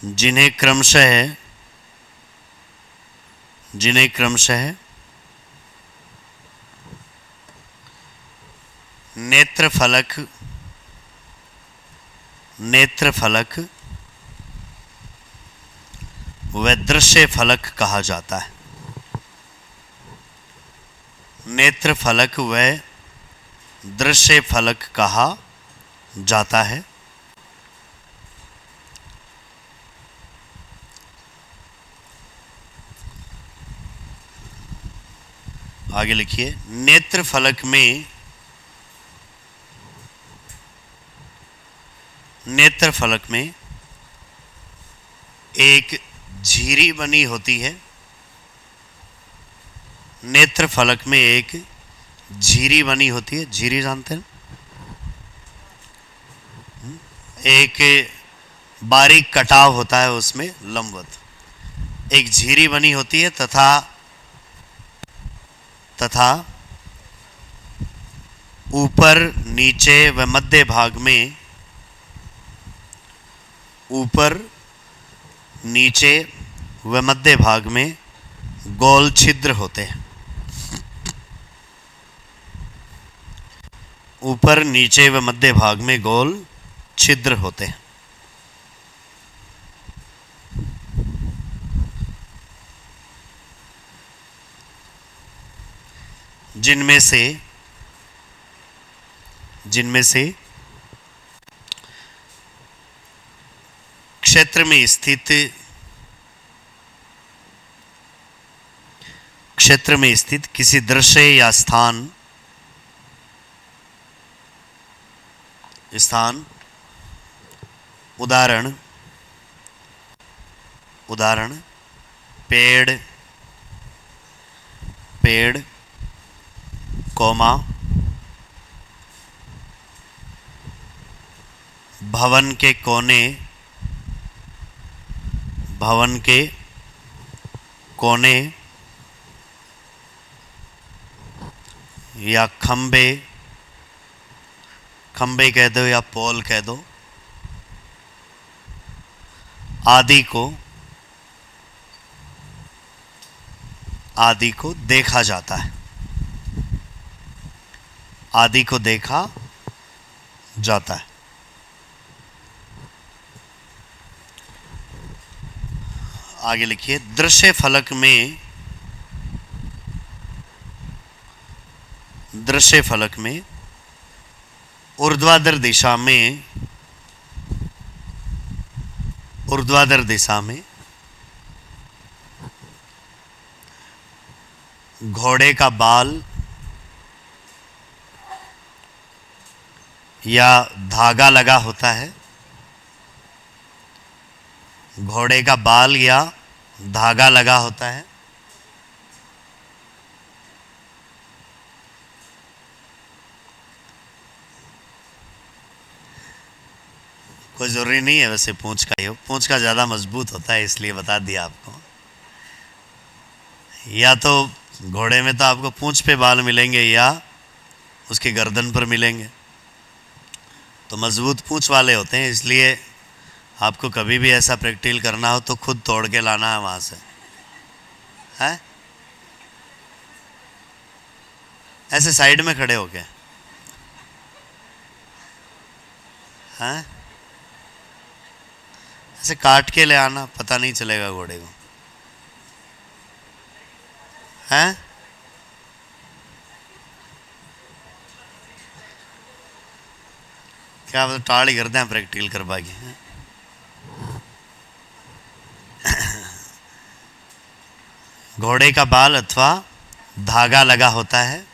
S1: जिन्हें क्रमशः नेत्र फलक व दृश्य फलक कहा जाता है। नेत्र फलक व दृश्य फलक कहा जाता है। आगे लिखिए, नेत्र फलक में एक झिरी बनी होती है। नेत्र फलक में एक झिरी बनी होती है, झिरी जानते हैं, एक बारीक कटाव होता है उसमें लंबवत एक झिरी बनी होती है तथा ऊपर नीचे व मध्य भाग में गोल छिद्र होते हैं। ऊपर नीचे व मध्य भाग में गोल छिद्र होते हैं, जिनमें से क्षेत्र में स्थित किसी दृश्य या स्थान उदाहरण पेड़, भवन के कोने या खंबे कह दो या पोल कह दो, आदि को देखा जाता है, आदि को देखा जाता है। आगे लिखिए, दृश्य फलक में ऊर्ध्वाधर दिशा में घोड़े का बाल या धागा लगा होता है, घोड़े का बाल या धागा लगा होता है। कोई ज़रूरी नहीं है वैसे पूंछ का ही हो, पूंछ का ज़्यादा मजबूत होता है इसलिए बता दिया आपको। या तो घोड़े में तो आपको पूंछ पे बाल मिलेंगे या उसके गर्दन पर मिलेंगे, तो मजबूत पूंछ वाले होते हैं, इसलिए आपको कभी भी ऐसा प्रैक्टिकल करना हो तो खुद तोड़ के लाना है वहाँ से, है ऐसे साइड में खड़े होके, हैं ऐसे काट के ले आना, पता नहीं चलेगा घोड़े को, हैं क्या मतलब टाल ही करते हैं प्रैक्टिकल करवा के। घोड़े का बाल अथवा धागा लगा होता है।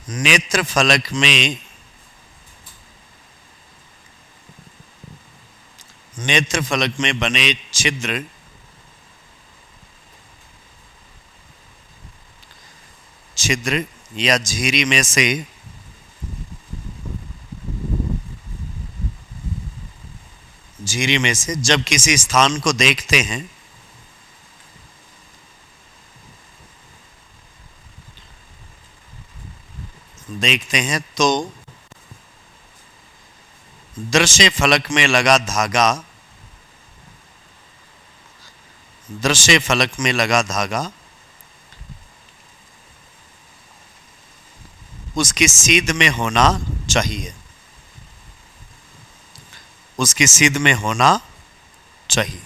S1: नेत्र फलक में बने छिद्र या झिरी में से जब किसी स्थान को देखते हैं तो दृश्य फलक में लगा धागा उसकी सीध में होना चाहिए, उसकी सीध में होना चाहिए।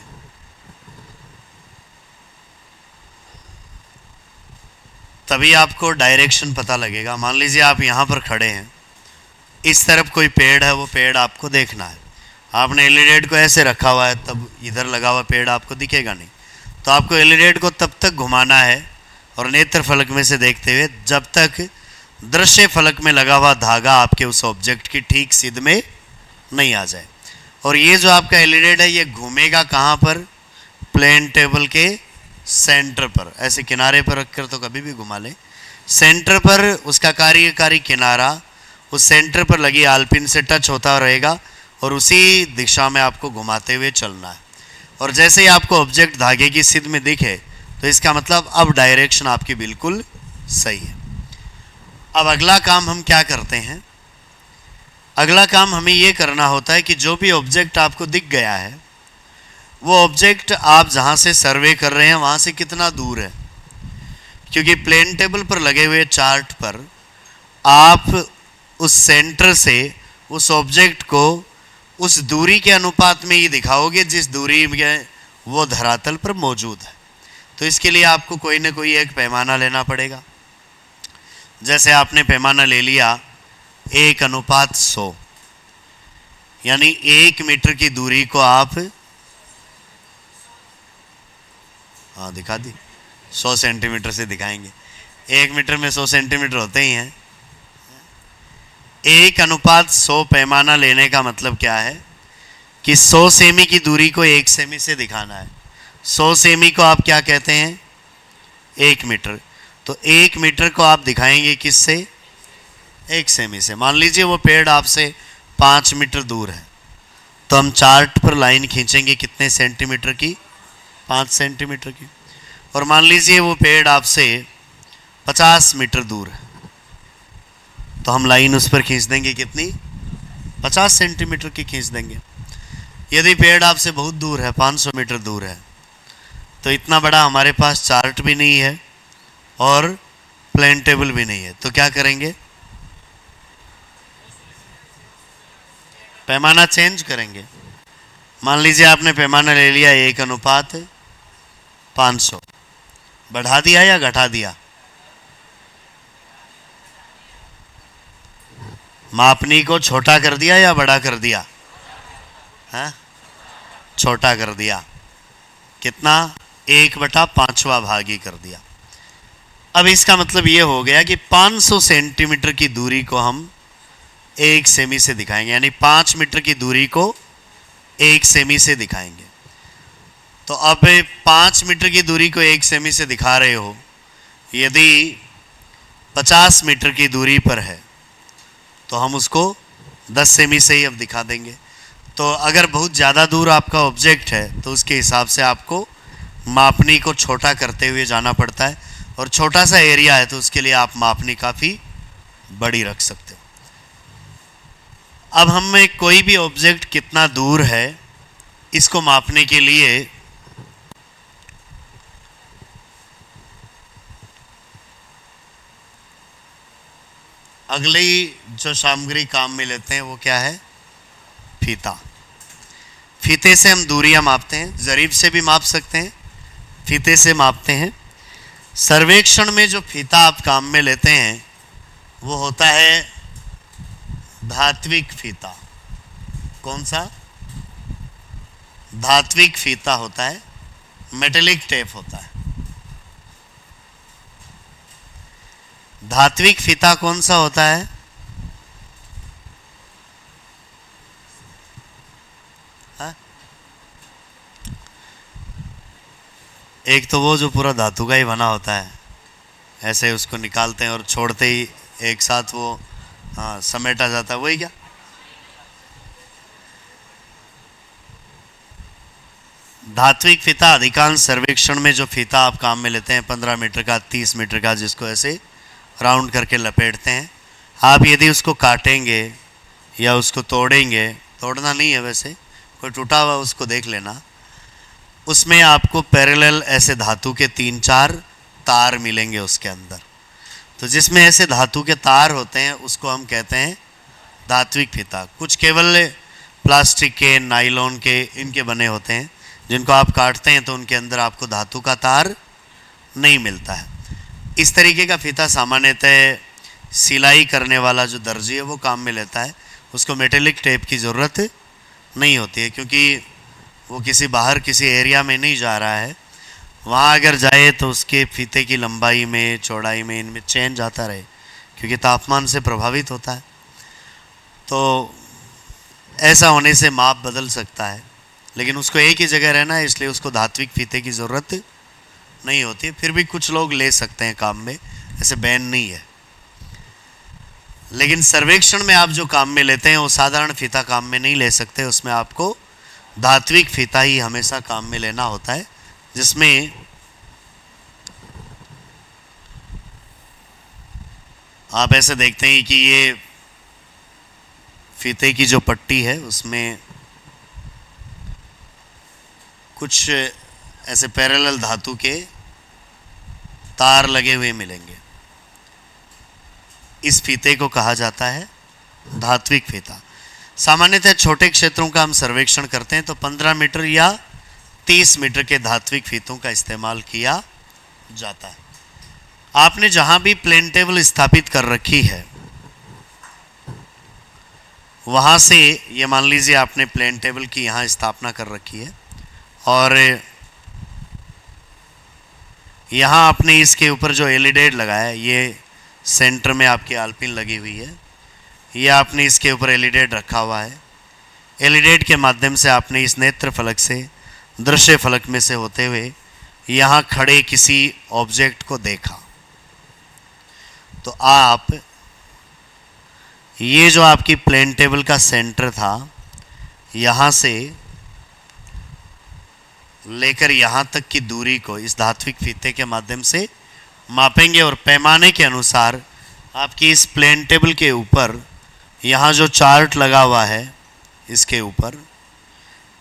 S1: तभी आपको डायरेक्शन पता लगेगा। मान लीजिए आप यहाँ पर खड़े हैं, इस तरफ कोई पेड़ है, वो पेड़ आपको देखना है, आपने एलिडेट को ऐसे रखा हुआ है, तब इधर लगा हुआ पेड़ आपको दिखेगा नहीं, तो आपको एलिडेट को तब तक घुमाना है और नेत्र फलक में से देखते हुए जब तक दृश्य फलक में लगा हुआ धागा आपके उस ऑब्जेक्ट की ठीक सीध में नहीं आ जाए। और ये जो आपका एलिडेट है ये घूमेगा कहाँ पर, प्लेन टेबल के सेंटर पर, ऐसे किनारे पर रखकर तो कभी भी घुमा ले, सेंटर पर उसका कार्यकारी किनारा उस सेंटर पर लगी आलपिन से टच होता रहेगा और उसी दिशा में आपको घुमाते हुए चलना है। और जैसे ही आपको ऑब्जेक्ट धागे की सीध में दिखे तो इसका मतलब अब डायरेक्शन आपकी बिल्कुल सही है। अब अगला काम हम क्या करते हैं, अगला काम हमें ये करना होता है कि जो भी ऑब्जेक्ट आपको दिख गया है वो ऑब्जेक्ट आप जहाँ से सर्वे कर रहे हैं वहाँ से कितना दूर है, क्योंकि प्लेन टेबल पर लगे हुए चार्ट पर आप उस सेंटर से उस ऑब्जेक्ट को उस दूरी के अनुपात में ही दिखाओगे जिस दूरी में वो धरातल पर मौजूद है। तो इसके लिए आपको कोई ना कोई एक पैमाना लेना पड़ेगा। जैसे आपने पैमाना ले लिया 1:100, यानी 1 मीटर की दूरी को आप दिखा दी 100 सेंटीमीटर से दिखाएंगे, 1 मीटर में 100 सेंटीमीटर होते ही हैं। 1:100 पैमाना लेने का मतलब क्या है कि 100 सेमी की दूरी को 1 सेमी से दिखाना है। 100 सेमी को आप क्या कहते हैं, 1 मीटर। तो 1 मीटर को आप दिखाएंगे किससे, 1 सेमी से। मान लीजिए वो पेड़ आपसे 5 मीटर दूर है, तो हम चार्ट पर लाइन खींचेंगे कितने सेंटीमीटर की, 5 सेंटीमीटर की। और मान लीजिए वो पेड़ आपसे 50 मीटर दूर है, तो हम लाइन उस पर खींच देंगे कितनी, 50 सेंटीमीटर की खींच देंगे। यदि पेड़ आपसे बहुत दूर है, 500 मीटर दूर है, तो इतना बड़ा हमारे पास चार्ट भी नहीं है और प्लेन टेबल भी नहीं है, तो क्या करेंगे? पैमाना चेंज करेंगे। मान लीजिए आपने पैमाना ले लिया 1:500, बढ़ा दिया या घटा दिया? मापनी को छोटा कर दिया या बड़ा कर दिया? हाँ, छोटा कर दिया। कितना? 1/5वां भाग ही कर दिया। अब इसका मतलब ये हो गया कि 500 सेंटीमीटर की दूरी को हम 1 सेमी से दिखाएंगे, यानी 5 मीटर की दूरी को 1 सेमी से दिखाएंगे। तो अब 5 मीटर की दूरी को 1 सेमी से दिखा रहे हो, यदि 50 मीटर की दूरी पर है तो हम उसको 10 सेमी से ही अब दिखा देंगे। तो अगर बहुत ज़्यादा दूर आपका ऑब्जेक्ट है तो उसके हिसाब से आपको मापनी को छोटा करते हुए जाना पड़ता है, और छोटा सा एरिया है तो उसके लिए आप मापनी काफ़ी बड़ी रख सकते हो। अब हमें कोई भी ऑब्जेक्ट कितना दूर है इसको मापने के लिए अगली जो सामग्री काम में लेते हैं वो क्या है? फीता। फीते से हम दूरियां मापते हैं, जरीब से भी माप सकते हैं, फीते से मापते हैं। सर्वेक्षण में जो फीता आप काम में लेते हैं वो होता है धात्विक फीता। कौन सा? धात्विक फीता होता है, मेटेलिक टेप होता है। धात्विक फीता कौन सा होता है? हा? एक तो वो जो पूरा धातु का ही बना होता है, ऐसे उसको निकालते हैं और छोड़ते ही एक साथ वो समेटा जाता है, वही क्या? धात्विक फीता अधिकांश सर्वेक्षण में जो फीता आप काम में लेते हैं 15 मीटर का, 30 मीटर का, जिसको ऐसे राउंड करके लपेटते हैं, आप यदि उसको काटेंगे या उसको तोड़ेंगे, तोड़ना नहीं है वैसे, कोई टूटा हुआ उसको देख लेना, उसमें आपको पैरेलल ऐसे धातु के 3-4 तार मिलेंगे उसके अंदर। तो जिसमें ऐसे धातु के तार होते हैं उसको हम कहते हैं धात्विक फीता। कुछ केवल प्लास्टिक के, नाइलॉन के, इनके बने होते हैं, जिनको आप काटते हैं तो उनके अंदर आपको धातु का तार नहीं मिलता है। इस तरीके का फीता सामान्यतः सिलाई करने वाला जो दर्जी है वो काम में लेता है, उसको मेटेलिक टेप की ज़रूरत नहीं होती है, क्योंकि वो किसी बाहर किसी एरिया में नहीं जा रहा है। वहाँ अगर जाए तो उसके फीते की लंबाई में, चौड़ाई में, इनमें चेंज आता रहे, क्योंकि तापमान से प्रभावित होता है। तो ऐसा होने से माप बदल सकता है, लेकिन उसको एक ही जगह रहना है, इसलिए उसको धात्विक फीते की ज़रूरत नहीं होती। फिर भी कुछ लोग ले सकते हैं काम में, ऐसे बैन नहीं है। लेकिन सर्वेक्षण में आप जो काम में लेते हैं वो साधारण फीता काम में नहीं ले सकते, उसमें आपको धात्विक फीता ही हमेशा काम में लेना होता है, जिसमें आप ऐसे देखते हैं कि ये फीते की जो पट्टी है उसमें कुछ ऐसे पैरेलल धातु के तार लगे हुए मिलेंगे। इस फीते को कहा जाता है धात्विक फीता। सामान्यतः छोटे क्षेत्रों का हम सर्वेक्षण करते हैं तो 15 मीटर या 30 मीटर के धात्विक फीतों का इस्तेमाल किया जाता है। आपने जहां भी प्लेन टेबल स्थापित कर रखी है वहां से, ये मान लीजिए आपने प्लेन टेबल की यहां स्थापना कर रखी है और यहाँ आपने इसके ऊपर जो एलिडेट लगाया है, ये सेंटर में आपकी आलपिन लगी हुई है, ये आपने इसके ऊपर एलिडेट रखा हुआ है। एलिडेट के माध्यम से आपने इस नेत्र फलक से, दृश्य फलक में से होते हुए यहाँ खड़े किसी ऑब्जेक्ट को देखा, तो आप ये जो आपकी प्लेन टेबल का सेंटर था, यहाँ से लेकर यहाँ तक की दूरी को इस धात्विक फीते के माध्यम से मापेंगे और पैमाने के अनुसार आपकी इस प्लेन टेबल के ऊपर यहाँ जो चार्ट लगा हुआ है इसके ऊपर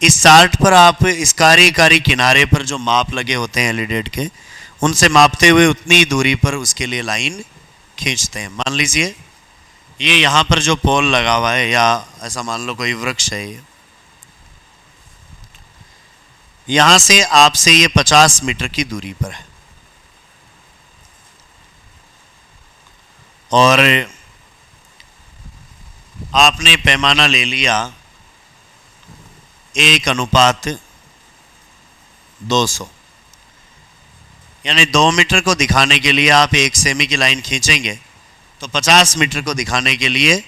S1: इस चार्ट पर आप इस कारी किनारे पर जो माप लगे होते हैं एलिडेट के, उनसे मापते हुए उतनी ही दूरी पर उसके लिए लाइन खींचते हैं। मान लीजिए ये यहाँ पर जो पोल लगा हुआ है, या ऐसा मान लो कोई वृक्ष है, ये यहाँ से आपसे ये 50 मीटर की दूरी पर है, और आपने पैमाना ले लिया 1:200, यानी 2 मीटर को दिखाने के लिए आप 1 सेमी की लाइन खींचेंगे तो 50 मीटर को दिखाने के लिए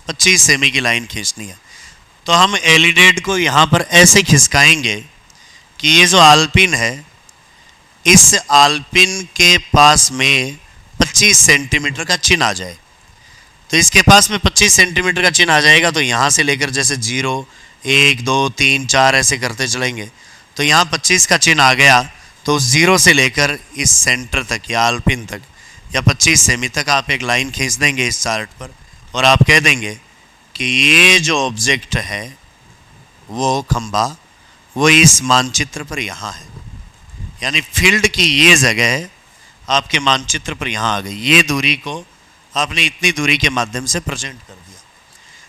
S1: 25 सेमी की लाइन खींचनी है। तो हम एलिडेट को यहाँ पर ऐसे खिसकाएंगे कि ये जो आल्पिन है, इस आल्पिन के पास में 25 सेंटीमीटर का चिन्ह आ जाए। तो इसके पास में 25 सेंटीमीटर का चिन्ह आ जाएगा, तो यहाँ से लेकर जैसे 0, 1, 2, 3, 4 ऐसे करते चलेंगे, तो यहाँ 25 का चिन्ह आ गया, तो उस 0 से लेकर इस सेंटर तक या आल्पिन तक या 25 सेमी तक आप एक लाइन खींच देंगे इस चार्ट पर, और आप कह देंगे कि ये जो ऑब्जेक्ट है वो खंबा, वो इस मानचित्र पर यहाँ है, यानी फील्ड की ये जगह आपके मानचित्र पर यहाँ आ गई। ये दूरी को आपने इतनी दूरी के माध्यम से प्रेजेंट कर दिया।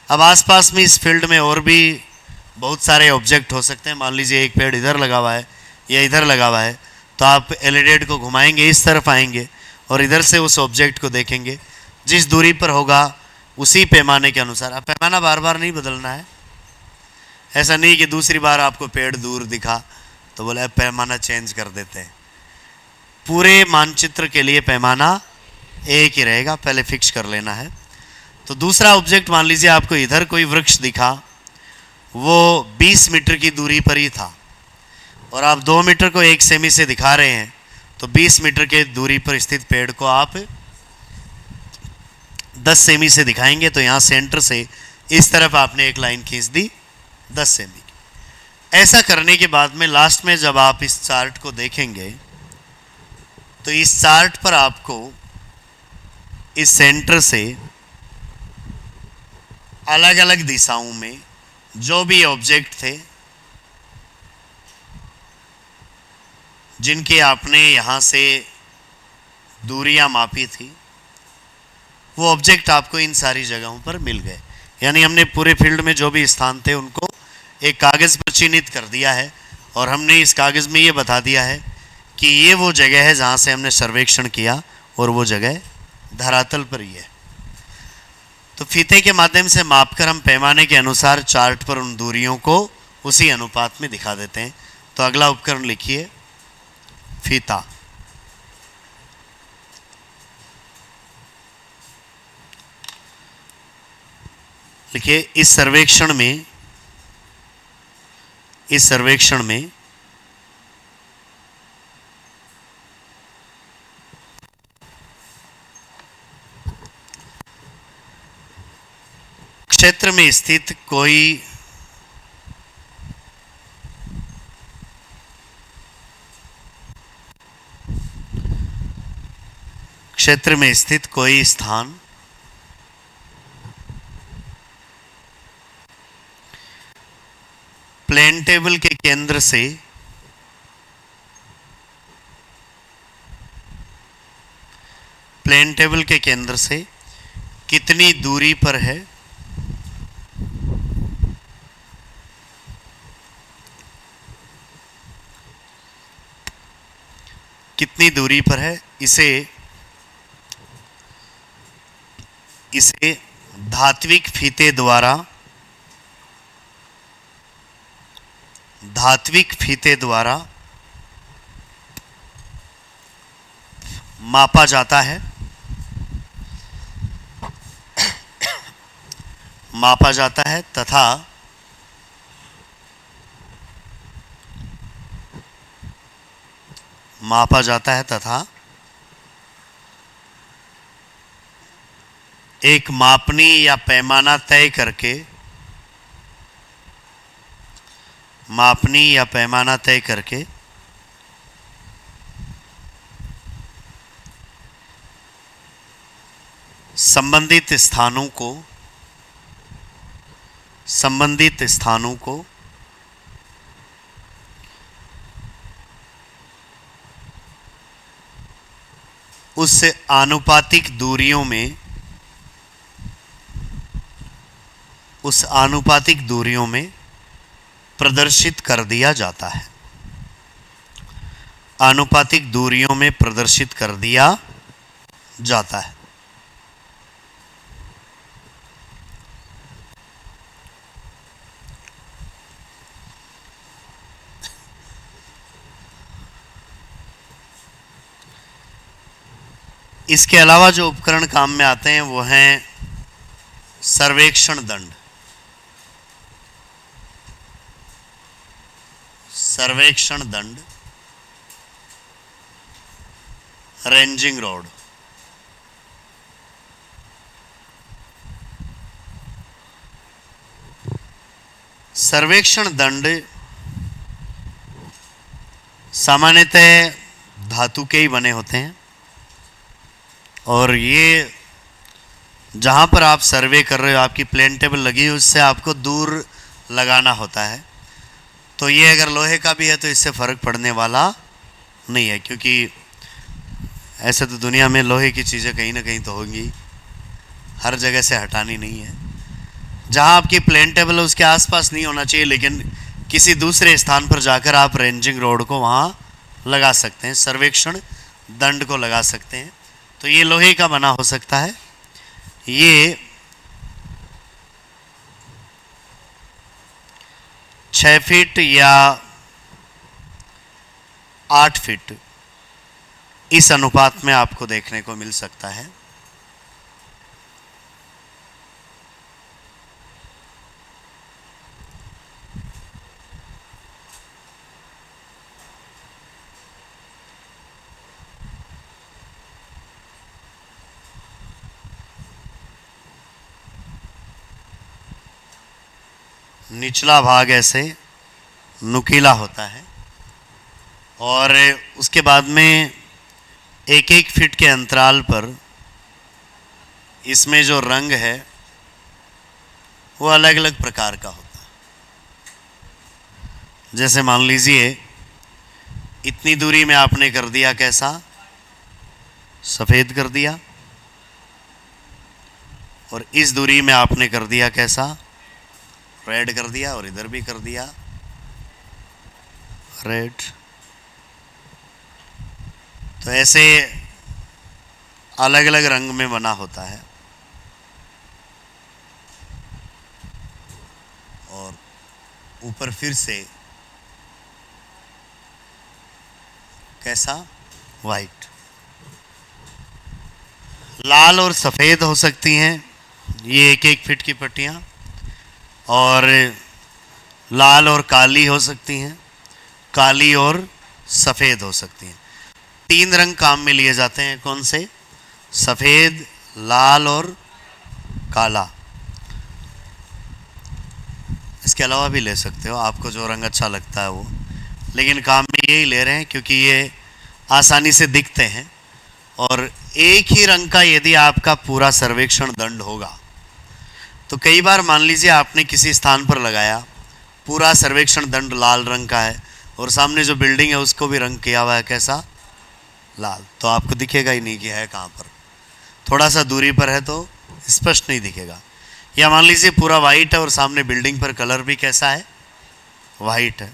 S1: अब आसपास में इस फील्ड में और भी बहुत सारे ऑब्जेक्ट हो सकते हैं। मान लीजिए एक पेड़ इधर लगा हुआ है या इधर लगा हुआ है, तो आप एलिडेट को घुमाएंगे, इस तरफ आएंगे और इधर से उस ऑब्जेक्ट को देखेंगे। जिस दूरी पर होगा उसी पैमाने के अनुसार, अब पैमाना बार बार नहीं बदलना है। ऐसा नहीं कि दूसरी बार आपको पेड़ दूर दिखा तो बोले अब पैमाना चेंज कर देते हैं। पूरे मानचित्र के लिए पैमाना एक ही रहेगा, पहले फिक्स कर लेना है। तो दूसरा ऑब्जेक्ट मान लीजिए आपको इधर कोई वृक्ष दिखा, वो 20 मीटर की दूरी पर ही था, और आप 2 मीटर को 1 सेमी से दिखा रहे हैं, तो 20 मीटर के दूरी पर स्थित पेड़ को आप 10 सेमी से दिखाएंगे। तो यहाँ सेंटर से इस तरफ आपने एक लाइन खींच दी 10 सेमी की। ऐसा करने के बाद में लास्ट में जब आप इस चार्ट को देखेंगे, तो इस चार्ट पर आपको इस सेंटर से अलग अलग दिशाओं में जो भी ऑब्जेक्ट थे जिनकी आपने यहाँ से दूरियां मापी थी, वो ऑब्जेक्ट आपको इन सारी जगहों पर मिल गए। यानी हमने पूरे फील्ड में जो भी स्थान थे उनको एक कागज़ पर चिन्हित कर दिया है, और हमने इस कागज़ में ये बता दिया है कि ये वो जगह है जहाँ से हमने सर्वेक्षण किया, और वो जगह धरातल पर ही है। तो फीते के माध्यम से मापकर हम पैमाने के अनुसार चार्ट पर उन दूरियों को उसी अनुपात में दिखा देते हैं। तो अगला उपकरण लिखिए, फीता। लिखिए, इस सर्वेक्षण में क्षेत्र में स्थित कोई स्थान प्लेन टेबल के केंद्र से कितनी दूरी पर है, इसे धात्विक फीते द्वारा मापा जाता है तथा एक मापनी या पैमाना तय करके संबंधित स्थानों को उस आनुपातिक दूरियों में प्रदर्शित कर दिया जाता है। आनुपातिक दूरियों में प्रदर्शित कर दिया जाता है। इसके अलावा जो उपकरण काम में आते हैं वो हैं सर्वेक्षण दंड, रेंजिंग रॉड। सर्वेक्षण दंड सामान्यतः धातु के ही बने होते हैं और ये जहाँ पर आप सर्वे कर रहे हो, आपकी प्लेन टेबल लगी है, उससे आपको दूर लगाना होता है। तो ये अगर लोहे का भी है तो इससे फ़र्क पड़ने वाला नहीं है, क्योंकि ऐसे तो दुनिया में लोहे की चीज़ें कहीं ना कहीं तो होंगी, हर जगह से हटानी नहीं है। जहाँ आपकी प्लेन टेबल है उसके आसपास नहीं होना चाहिए, लेकिन किसी दूसरे स्थान पर जाकर आप रेंजिंग रोड को वहाँ लगा सकते हैं, सर्वेक्षण दंड को लगा सकते हैं। तो ये लोहे का बना हो सकता है, ये 6 फीट या 8 फीट इस अनुपात में आपको देखने को मिल सकता है। निचला भाग ऐसे नुकीला होता है और उसके बाद में 1-1 फीट के अंतराल पर इसमें जो रंग है वो अलग अलग प्रकार का होता है। जैसे मान लीजिए इतनी दूरी में आपने कर दिया कैसा, सफ़ेद कर दिया, और इस दूरी में आपने कर दिया कैसा, रेड कर दिया, और इधर भी कर दिया रेड। तो ऐसे अलग अलग रंग में बना होता है। और ऊपर फिर से कैसा, वाइट। लाल और सफ़ेद हो सकती हैं ये 1-1 फीट की पट्टियाँ, और लाल और काली हो सकती हैं, काली और सफ़ेद हो सकती हैं। 3 रंग काम में लिए जाते हैं, कौन से, सफ़ेद, लाल और काला। इसके अलावा भी ले सकते हो, आपको जो रंग अच्छा लगता है वो, लेकिन काम में यही ले रहे हैं क्योंकि ये आसानी से दिखते हैं। और एक ही रंग का यदि आपका पूरा सर्वेक्षण दंड होगा तो कई बार मान लीजिए आपने किसी स्थान पर लगाया, पूरा सर्वेक्षण दंड लाल रंग का है और सामने जो बिल्डिंग है उसको भी रंग किया हुआ है कैसा, लाल, तो आपको दिखेगा ही नहीं कि है कहाँ पर। थोड़ा सा दूरी पर है तो स्पष्ट नहीं दिखेगा। या मान लीजिए पूरा वाइट है और सामने बिल्डिंग पर कलर भी कैसा है, वाइट है,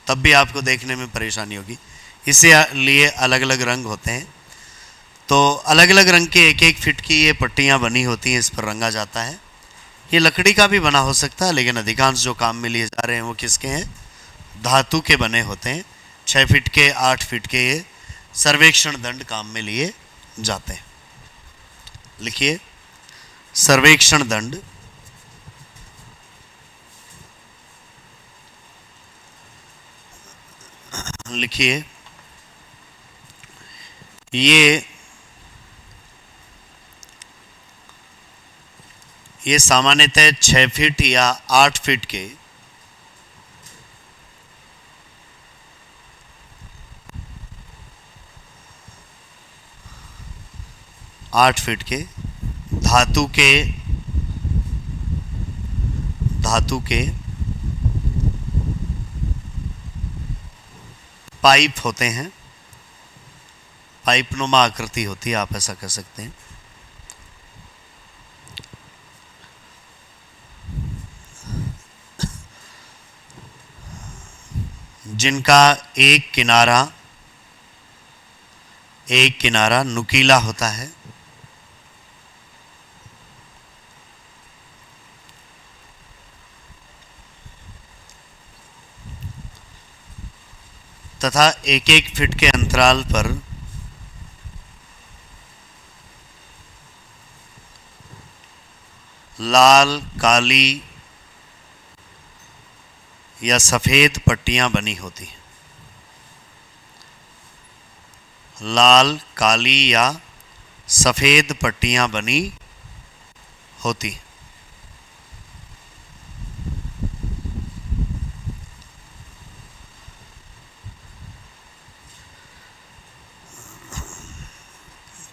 S1: तब भी आपको देखने में परेशानी होगी। इसलिए अलग अलग रंग होते हैं। तो अलग अलग रंग के 1-1 फीट की ये पट्टियाँ बनी होती हैं, इस पर रंगा जाता है। ये लकड़ी का भी बना हो सकता है, लेकिन अधिकांश जो काम में लिए जा रहे हैं वो किसके हैं, धातु के बने होते हैं। 6 फीट के 8 फीट के ये सर्वेक्षण दंड काम में लिए जाते हैं। लिखिए सर्वेक्षण दंड, लिखिए ये सामान्यतः 6 फीट या 8 फीट के 8 फीट के धातु के पाइप होते हैं। पाइपनुमा आकृति होती है, आप ऐसा कह सकते हैं। जिनका एक किनारा नुकीला होता है तथा एक एक फीट के अंतराल पर लाल, काली या सफ़ेद पट्टियां बनी होती हैं। लाल, काली या सफ़ेद पट्टियां बनी होती हैं।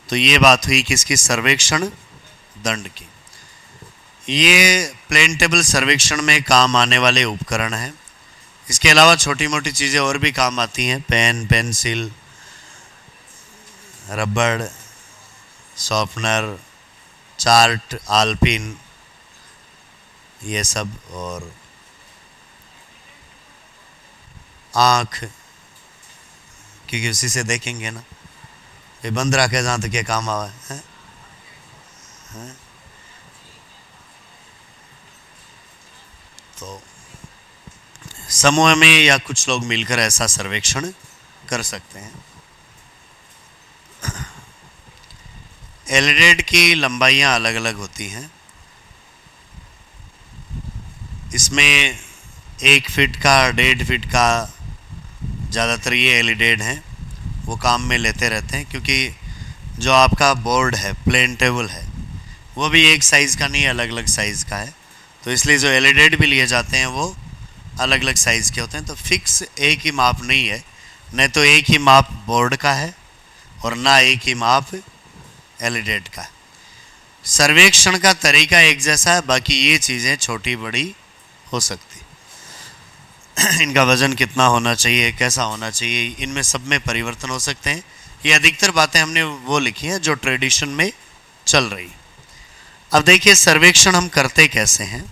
S1: तो ये बात हुई किसकी? सर्वेक्षण दंड की। ये प्लेन टेबल सर्वेक्षण में काम आने वाले उपकरण हैं। इसके अलावा छोटी मोटी चीज़ें और भी काम आती हैं, पेन, पेंसिल, रबड़, शॉर्पनर, चार्ट, आलपिन, ये सब, और आँख, क्योंकि उसी से देखेंगे ना, ये बंद रखे जहाँ तक ये काम आवा है। तो समूह में या कुछ लोग मिलकर ऐसा सर्वेक्षण कर सकते हैं। एलईडी की लंबाइयाँ अलग अलग होती हैं। इसमें 1 फीट का, 1.5 फीट का, ज़्यादातर ये एलईडी हैं, वो काम में लेते रहते हैं, क्योंकि जो आपका बोर्ड है, प्लेन टेबल है, वो भी एक साइज़ का नहीं, अलग अलग साइज़ का है। तो इसलिए जो एलईडी भी लिए जाते हैं वो अलग अलग साइज़ के होते हैं। तो फिक्स एक ही माप नहीं है, न तो एक ही माप बोर्ड का है और ना एक ही माप एलईडी का है। सर्वेक्षण का तरीका एक जैसा है, बाकी ये चीज़ें छोटी बड़ी हो सकती। इनका वज़न कितना होना चाहिए, कैसा होना चाहिए, इनमें सब में परिवर्तन हो सकते हैं। ये अधिकतर बातें हमने वो लिखी हैं जो ट्रेडिशन में चल रही। अब देखिए सर्वेक्षण हम करते कैसे हैं।